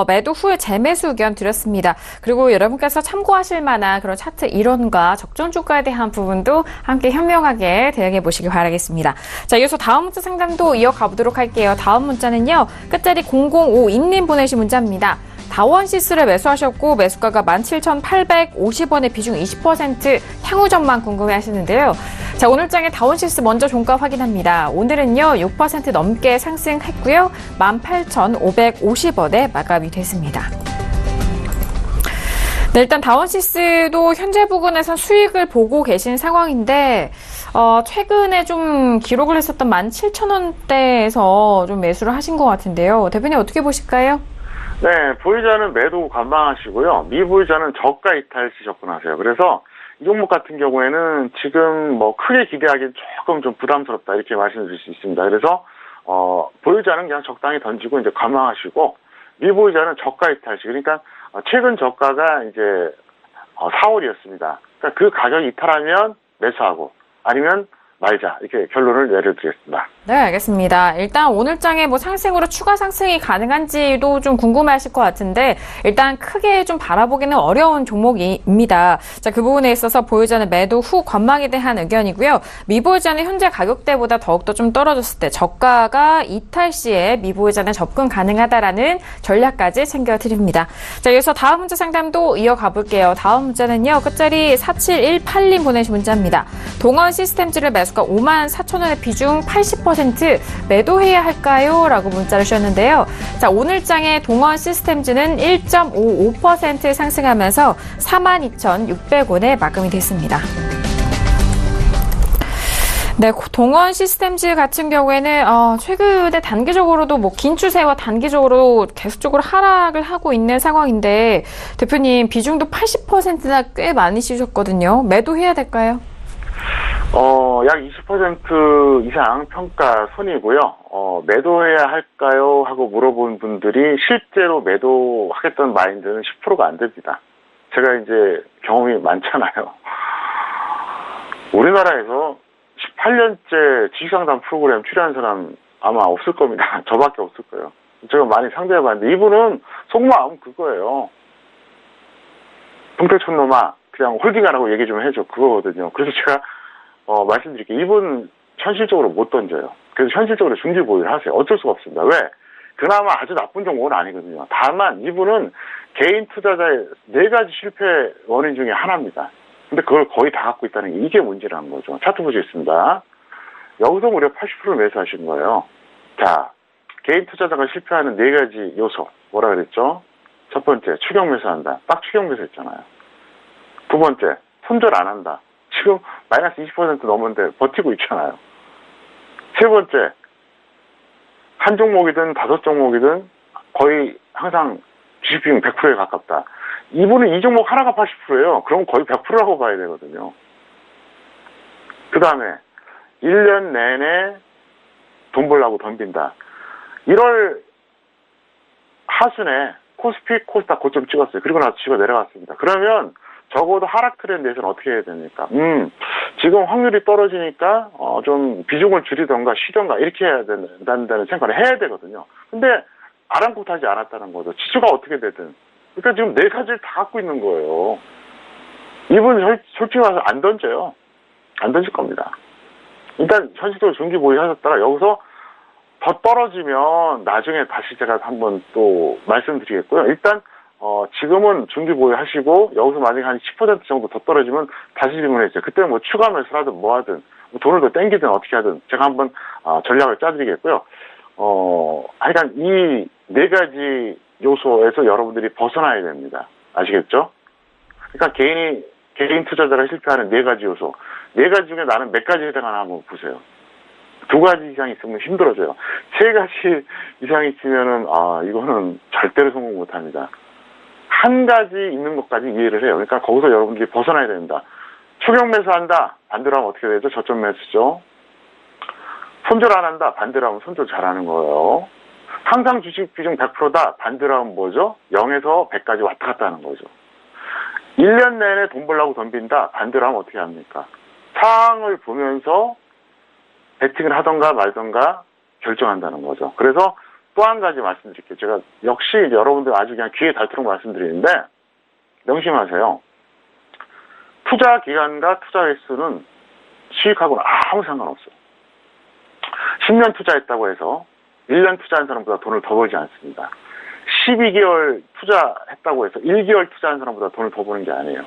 매도 후에 재매수 의견 드렸습니다. 그리고 여러분께서 참고하실 만한 그런 차트 이론과 적정 주가에 대한 부분도 함께 현명하게 대응해 보시기 바라겠습니다. 자, 이어서 다음 문자 상담도 이어가 보도록 할게요. 다음 문자는요, 끝자리 0052님 보내신 문자입니다. 다원시스를 매수하셨고 매수가가 17,850원의 비중 20% 향후 전망 궁금해 하시는데요. 자, 오늘장의 다원시스 먼저 종가 확인합니다. 오늘은요 6% 넘게 상승했고요. 18,550원에 마감이 됐습니다. 네, 일단 다원시스도 현재 부근에서 수익을 보고 계신 상황인데 최근에 좀 기록을 했었던 17,000원대에서 좀 매수를 하신 것 같은데요. 대표님 어떻게 보실까요? 네, 보유자는 매도 관망하시고요. 미보유자는 저가 이탈 시 접근하세요. 그래서 이 종목 같은 경우에는 지금 뭐 크게 기대하기엔 조금 좀 부담스럽다 이렇게 말씀드릴 수 있습니다. 그래서 보유자는 그냥 적당히 던지고 이제 관망하시고 미보유자는 저가 이탈 시 그러니까 최근 저가가 이제 4월이었습니다. 그러니까 그 가격이 이탈하면 매수하고 아니면 말자 이렇게 결론을 내려드리겠습니다. 네, 알겠습니다. 일단 오늘장에 뭐 상승으로 추가 상승이 가능한지도 좀 궁금해하실 것 같은데 일단 크게 좀 바라보기는 어려운 종목입니다. 자, 그 부분에 있어서 보유자 는 매도 후 관망에 대한 의견이고요. 미보유자는 현재 가격대보다 더욱더 좀 떨어졌을 때 저가가 이탈 시에 미보유자는 접근 가능하다라는 전략까지 챙겨드립니다. 자, 이어서 다음 문자 상담도 이어가 볼게요. 다음 문자는요. 끝자리 4718님 보내신 문자입니다. 동원 시스템즈를 매수가 54,000원의 비중 80% 매도해야 할까요? 라고 문자를 주셨는데요. 자, 오늘장의 동원 시스템즈는 1.55% 상승하면서 42,600원에 마감이 됐습니다. 네, 동원 시스템즈 같은 경우에는 최근에 단기적으로도 뭐 긴 추세와 단기적으로 계속적으로 하락을 하고 있는 상황인데 대표님 비중도 80%나 꽤 많으시셨거든요. 매도해야 될까요? 약 20% 이상 평가 손이고요. 매도해야 할까요? 하고 물어본 분들이 실제로 매도하겠다는 마인드는 10%가 안 됩니다. 제가 이제 경험이 많잖아요. 우리나라에서 18년째 주식상담 프로그램 출연한 사람 아마 없을 겁니다. 저밖에 없을 거예요. 제가 많이 상대해봤는데 이분은 속마음 그거예요. 동태촌 놈아 그냥 홀딩 안 하고 얘기 좀 해줘 그거거든요. 그래서 제가 말씀드릴게요. 이분 현실적으로 못 던져요. 그래서 현실적으로 중기 보유를 하세요. 어쩔 수가 없습니다. 왜? 그나마 아주 나쁜 종목은 아니거든요. 다만 이분은 개인 투자자의 4가지 실패 원인 중에 하나입니다. 근데 그걸 거의 다 갖고 있다는 게 이게 문제라는 거죠. 차트 보시겠습니다. 여기서 무려 80% 매수하신 거예요. 자, 개인 투자자가 실패하는 4가지 요소. 뭐라 그랬죠? 첫 번째, 추격 매수한다. 딱 추격 매수했잖아요. 두 번째, 손절 안 한다. 지금 마이너스 20% 넘었는데 버티고 있잖아요. 세 번째, 한 종목이든 5종목이든 거의 항상 주식 비중 100%에 가깝다. 이분은 이 종목 하나가 80%예요. 그럼 거의 100%라고 봐야 되거든요. 그 다음에 1년 내내 돈 벌라고 덤빈다. 1월 하순에 코스피, 코스닥 고점 찍었어요. 그리고 나서 집어 내려갔습니다. 그러면 적어도 하락 트렌드에서는 어떻게 해야 됩니까? 지금 확률이 떨어지니까 좀 비중을 줄이던가 쉬던가 이렇게 해야 된다는 생각을 해야 되거든요. 근데 아랑곳하지 않았다는 거죠. 지수가 어떻게 되든. 그러니까 지금 4가지를 다 갖고 있는 거예요. 이분 솔직히 말해서 안 던져요. 안 던질 겁니다. 일단 현실적으로 중기 보유하셨다가 여기서 더 떨어지면 나중에 다시 제가 한번 또 말씀드리겠고요. 일단 지금은 중기 보유하시고 여기서 만약에 한 10% 정도 더 떨어지면 다시 질문해주세요. 그때는 뭐 추가 매수를 하든 뭐 하든 뭐 돈을 더 땡기든 어떻게 하든 제가 한번 전략을 짜드리겠고요. 하여간 이 4가지 요소에서 여러분들이 벗어나야 됩니다. 아시겠죠? 그러니까 개인 투자자가 실패하는 4가지 요소. 4가지 중에 나는 몇 가지 해당하나 한번 보세요. 2가지 이상 있으면 힘들어져요. 3가지 이상 있으면은, 이거는 절대로 성공 못 합니다. 1가지 있는 것까지 이해를 해요. 그러니까 거기서 여러분들이 벗어나야 됩니다. 추격 매수한다. 반대로 하면 어떻게 되죠? 저점 매수죠. 손절 안 한다. 반대로 하면 손절 잘하는 거예요. 항상 주식 비중 100%다. 반대로 하면 뭐죠? 0에서 100까지 왔다 갔다 하는 거죠. 1년 내내 돈 벌려고 덤빈다. 반대로 하면 어떻게 합니까? 상황을 보면서 베팅을 하던가 말던가 결정한다는 거죠. 그래서 또 한 가지 말씀드릴게요. 제가 역시 여러분들 아주 그냥 귀에 닳도록 말씀드리는데 명심하세요. 투자 기간과 투자 횟수는 수익하고는 아무 상관없어요. 10년 투자했다고 해서 1년 투자한 사람보다 돈을 더 벌지 않습니다. 12개월 투자했다고 해서 1개월 투자한 사람보다 돈을 더 버는 게 아니에요.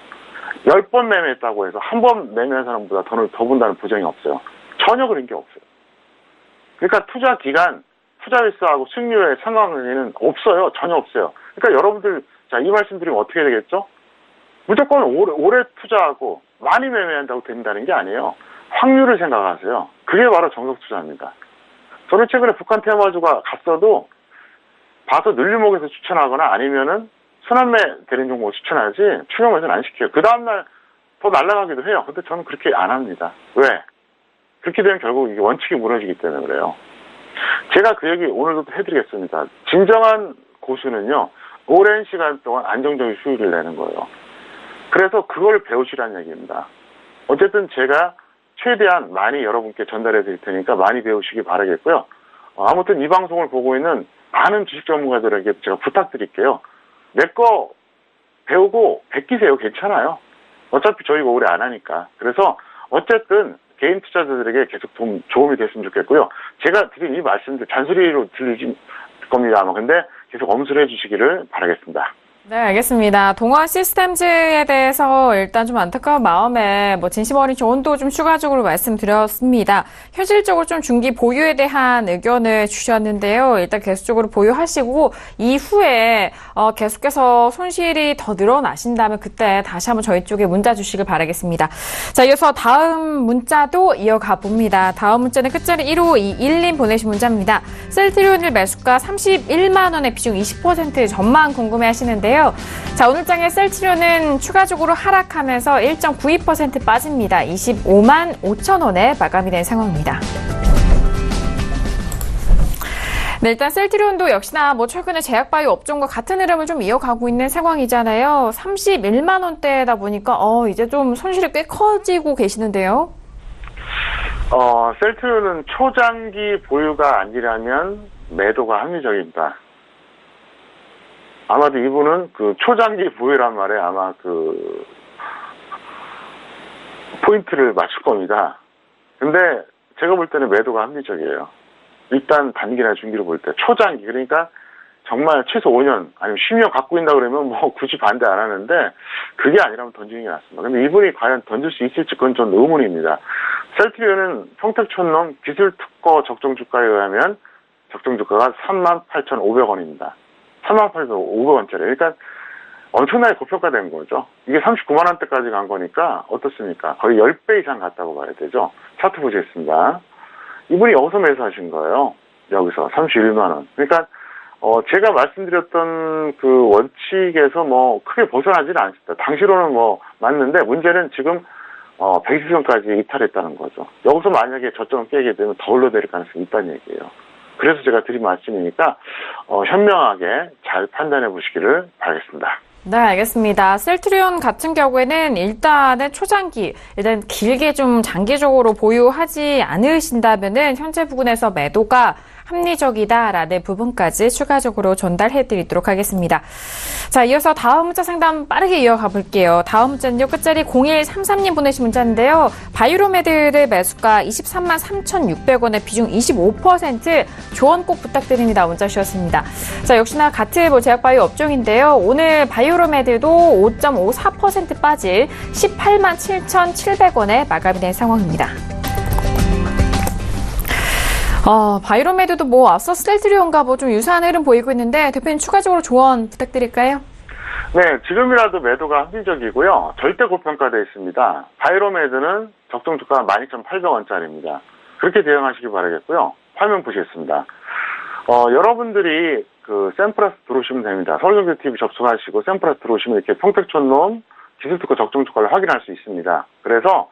10번 매매했다고 해서 한 번 매매한 사람보다 돈을 더 번다는 보장이 없어요. 전혀 그런 게 없어요. 그러니까 투자 기간, 투자 횟수하고 수익률의 상관관계는 없어요. 전혀 없어요. 그러니까 여러분들, 자, 이 말씀 드리면 어떻게 되겠죠? 무조건 오래 투자하고 많이 매매한다고 된다는 게 아니에요. 확률을 생각하세요. 그게 바로 정석 투자입니다. 저는 최근에 북한 테마주가 갔어도 봐서 늘류목에서 추천하거나 아니면은 순환매 되는 종목을 추천하지 추격매수는 안 시켜요. 그 다음날 더 날아가기도 해요. 근데 저는 그렇게 안 합니다. 왜? 그렇게 되면 결국 이게 원칙이 무너지기 때문에 그래요. 제가 그 얘기 오늘도 해드리겠습니다. 진정한 고수는요, 오랜 시간 동안 안정적인 수익을 내는 거예요. 그래서 그걸 배우시라는 얘기입니다. 어쨌든 제가 최대한 많이 여러분께 전달해 드릴 테니까 많이 배우시기 바라겠고요. 아무튼 이 방송을 보고 있는 많은 주식 전문가들에게 제가 부탁드릴게요. 내 거 배우고 베끼세요. 괜찮아요. 어차피 저희가 오래 안 하니까. 그래서 어쨌든 개인 투자자들에게 계속 도움이 됐으면 좋겠고요. 제가 드린 이 말씀들 잔소리로 들리실 겁니다. 아마 근데 계속 엄수를 해주시기를 바라겠습니다. 네, 알겠습니다. 동원 시스템즈에 대해서 일단 좀 안타까운 마음에 진심 어린 조언도 좀 추가적으로 말씀드렸습니다. 현실적으로 좀 중기 보유에 대한 의견을 주셨는데요. 일단 계속적으로 보유하시고 이후에 계속해서 손실이 더 늘어나신다면 그때 다시 한번 저희 쪽에 문자 주시길 바라겠습니다. 자, 이어서 다음 문자도 이어가 봅니다. 다음 문자는 끝자리 1521님 보내신 문자입니다. 셀트리온일 매수가 31만 원의 비중 20% 전망 궁금해 하시는데요. 자, 오늘 장에 셀트리온은 추가적으로 하락하면서 1.92% 빠집니다. 25만 5천 원에 마감이 된 상황입니다. 네, 일단 셀트리온도 역시나 최근에 제약바이오 업종과 같은 흐름을 좀 이어가고 있는 상황이잖아요. 31만 원대다 보니까 이제 좀 손실이 꽤 커지고 계시는데요. 셀트리온은 초장기 보유가 아니라면 매도가 합리적입니다. 아마도 이분은 그 초장기 보유란 말에 아마 그 포인트를 맞출 겁니다. 근데 제가 볼 때는 매도가 합리적이에요. 일단 단기나 중기로 볼 때 초장기, 그러니까 정말 최소 5년 아니면 10년 갖고 있다 그러면 굳이 반대 안 하는데 그게 아니라면 던지는 게 낫습니다. 근데 이분이 과연 던질 수 있을지 그건 좀 의문입니다. 셀트리온은 평택촌놈 기술특허 적정주가에 의하면 적정주가가 38,500원입니다. 38,500원짜리. 그러니까 엄청나게 고평가된 거죠. 이게 39만 원대까지 간 거니까 어떻습니까? 거의 10배 이상 갔다고 봐야 되죠. 차트 보시겠습니다. 이분이 여기서 매수하신 거예요. 여기서 31만 원. 그러니까 제가 말씀드렸던 그 원칙에서 크게 벗어나지는 않습니다. 당시로는 맞는데 문제는 지금 120선까지 이탈했다는 거죠. 여기서 만약에 저점을 깨게 되면 더 올라내릴 가능성이 있다는 얘기예요. 그래서 제가 드린 말씀이니까 현명하게 잘 판단해 보시기를 바라겠습니다. 네, 알겠습니다. 셀트리온 같은 경우에는 일단은 초장기, 일단 길게 좀 장기적으로 보유하지 않으신다면은 현재 부근에서 매도가 합리적이다라는 부분까지 추가적으로 전달해드리도록 하겠습니다. 자, 이어서 다음 문자 상담 빠르게 이어가 볼게요. 다음 문자는요, 끝자리 0133님 보내신 문자인데요. 바이오로메드의 매수가 23만 3,600원의 비중 25% 조언 꼭 부탁드립니다. 문자 주셨습니다. 자, 역시나 같은 제약바이오 업종인데요. 오늘 바이오로메드도 5.54% 빠질 18만 7,700원에 마감이 된 상황입니다. 바이오로메드도 앞서 셀트리온과 좀 유사한 흐름 보이고 있는데 대표님 추가적으로 조언 부탁드릴까요? 네, 지금이라도 매도가 합리적이고요. 절대 고평가되어 있습니다. 바이오로메드는 적정 주가가 12,800원짜리입니다. 그렇게 대응하시기 바라겠고요. 화면 보시겠습니다. 여러분들이 그 샘플러스 들어오시면 됩니다. 서울경제TV 접속하시고 샘플러스 들어오시면 이렇게 평택촌놈 기술특허 적정 주가를 확인할 수 있습니다. 그래서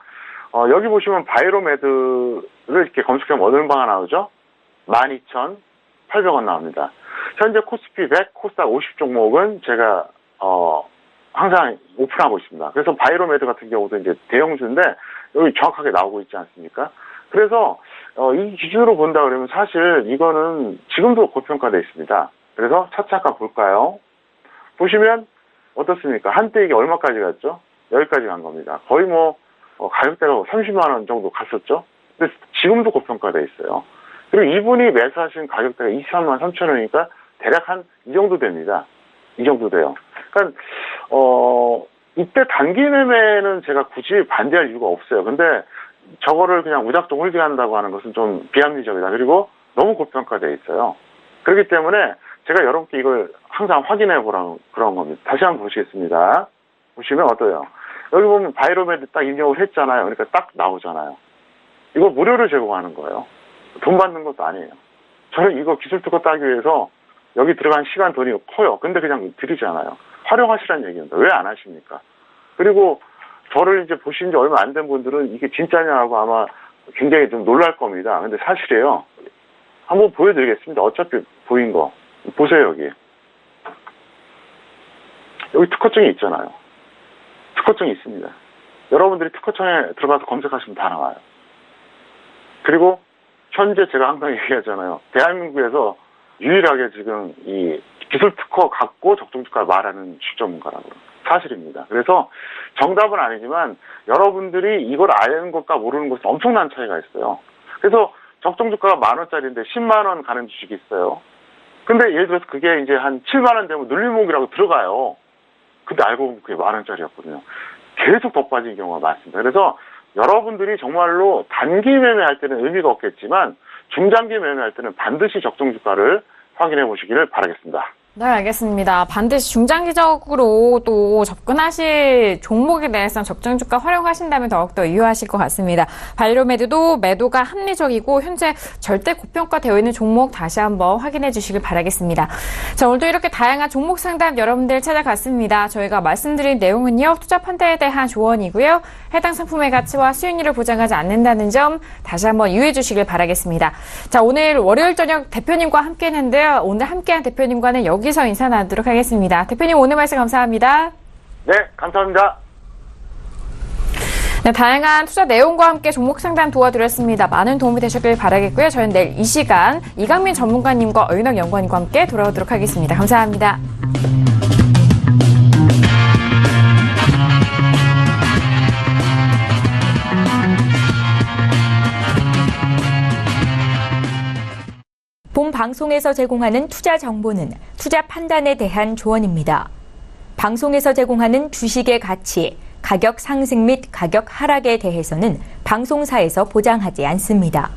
여기 보시면 바이오로메드를 이렇게 검색하면 어느 바가 나오죠? 12,800원 나옵니다. 현재 코스피 100, 코스닥 50 종목은 제가 항상 오픈하고 있습니다. 그래서 바이오로메드 같은 경우도 이제 대형주인데 여기 정확하게 나오고 있지 않습니까? 그래서 이 기준으로 본다 그러면 사실 이거는 지금도 고평가되어 있습니다. 그래서 차트 잠깐 볼까요? 보시면 어떻습니까? 한때 이게 얼마까지 갔죠? 여기까지 간 겁니다. 거의 가격대가 30만 원 정도 갔었죠? 근데 지금도 고평가되어 있어요. 그리고 이분이 매수하신 가격대가 23만 3천 원이니까 대략 한 이 정도 됩니다. 이 정도 돼요. 그러니까, 이때 단기 매매는 제가 굳이 반대할 이유가 없어요. 근데 저거를 그냥 무작정 홀딩한다고 하는 것은 좀 비합리적이다. 그리고 너무 고평가되어 있어요. 그렇기 때문에 제가 여러분께 이걸 항상 확인해 보라는 그런 겁니다. 다시 한번 보시겠습니다. 보시면 어때요? 여기 보면 바이오로메드 딱 입력을 했잖아요. 그러니까 딱 나오잖아요. 이거 무료로 제공하는 거예요. 돈 받는 것도 아니에요. 저는 이거 기술특허 따기 위해서 여기 들어간 시간 돈이 커요. 근데 그냥 드리잖아요. 활용하시라는 얘기입니다. 왜 안 하십니까? 그리고 저를 이제 보신 지 얼마 안 된 분들은 이게 진짜냐고 아마 굉장히 좀 놀랄 겁니다. 근데 사실이에요. 한번 보여드리겠습니다. 어차피 보인 거. 보세요, 여기. 여기 특허증이 있잖아요. 특허증이 있습니다. 여러분들이 특허청에 들어가서 검색하시면 다 나와요. 그리고 현재 제가 항상 얘기하잖아요. 대한민국에서 유일하게 지금 이 기술 특허 갖고 적정주가를 말하는 주식 전문가라고 사실입니다. 그래서 정답은 아니지만 여러분들이 이걸 아는 것과 모르는 것은 엄청난 차이가 있어요. 그래서 적정주가가 10,000원짜리인데 10만 원 가는 주식이 있어요. 근데 예를 들어서 그게 이제 한 7만 원 되면 눌림목이라고 들어가요. 근데 알고 보면 그게 10,000원짜리였거든요. 계속 더 빠진 경우가 많습니다. 그래서 여러분들이 정말로 단기 매매할 때는 의미가 없겠지만 중장기 매매할 때는 반드시 적정주가를 확인해 보시기를 바라겠습니다. 네, 알겠습니다. 반드시 중장기적으로 또 접근하실 종목에 대해서는 적정주가 활용하신다면 더욱더 유효하실 것 같습니다. 반려매도도 매도가 합리적이고 현재 절대 고평가되어 있는 종목 다시 한번 확인해 주시길 바라겠습니다. 자, 오늘도 이렇게 다양한 종목 상담 여러분들 찾아갔습니다. 저희가 말씀드린 내용은요, 투자 판단에 대한 조언이고요. 해당 상품의 가치와 수익률을 보장하지 않는다는 점 다시 한번 유의해 주시길 바라겠습니다. 자, 오늘 월요일 저녁 대표님과 함께 했는데요. 오늘 함께한 대표님과는 여기서 인사 나누도록 하겠습니다. 대표님 오늘 말씀 감사합니다. 네, 감사합니다. 네, 다양한 투자 내용과 함께 종목 상담 도와드렸습니다. 많은 도움이 되셨길 바라겠고요. 저희는 내일 이 시간 이강민 전문가님과 어윤학 연구원님과 함께 돌아오도록 하겠습니다. 감사합니다. 본 방송에서 제공하는 투자 정보는 투자 판단에 대한 조언입니다. 방송에서 제공하는 주식의 가치, 가격 상승 및 가격 하락에 대해서는 방송사에서 보장하지 않습니다.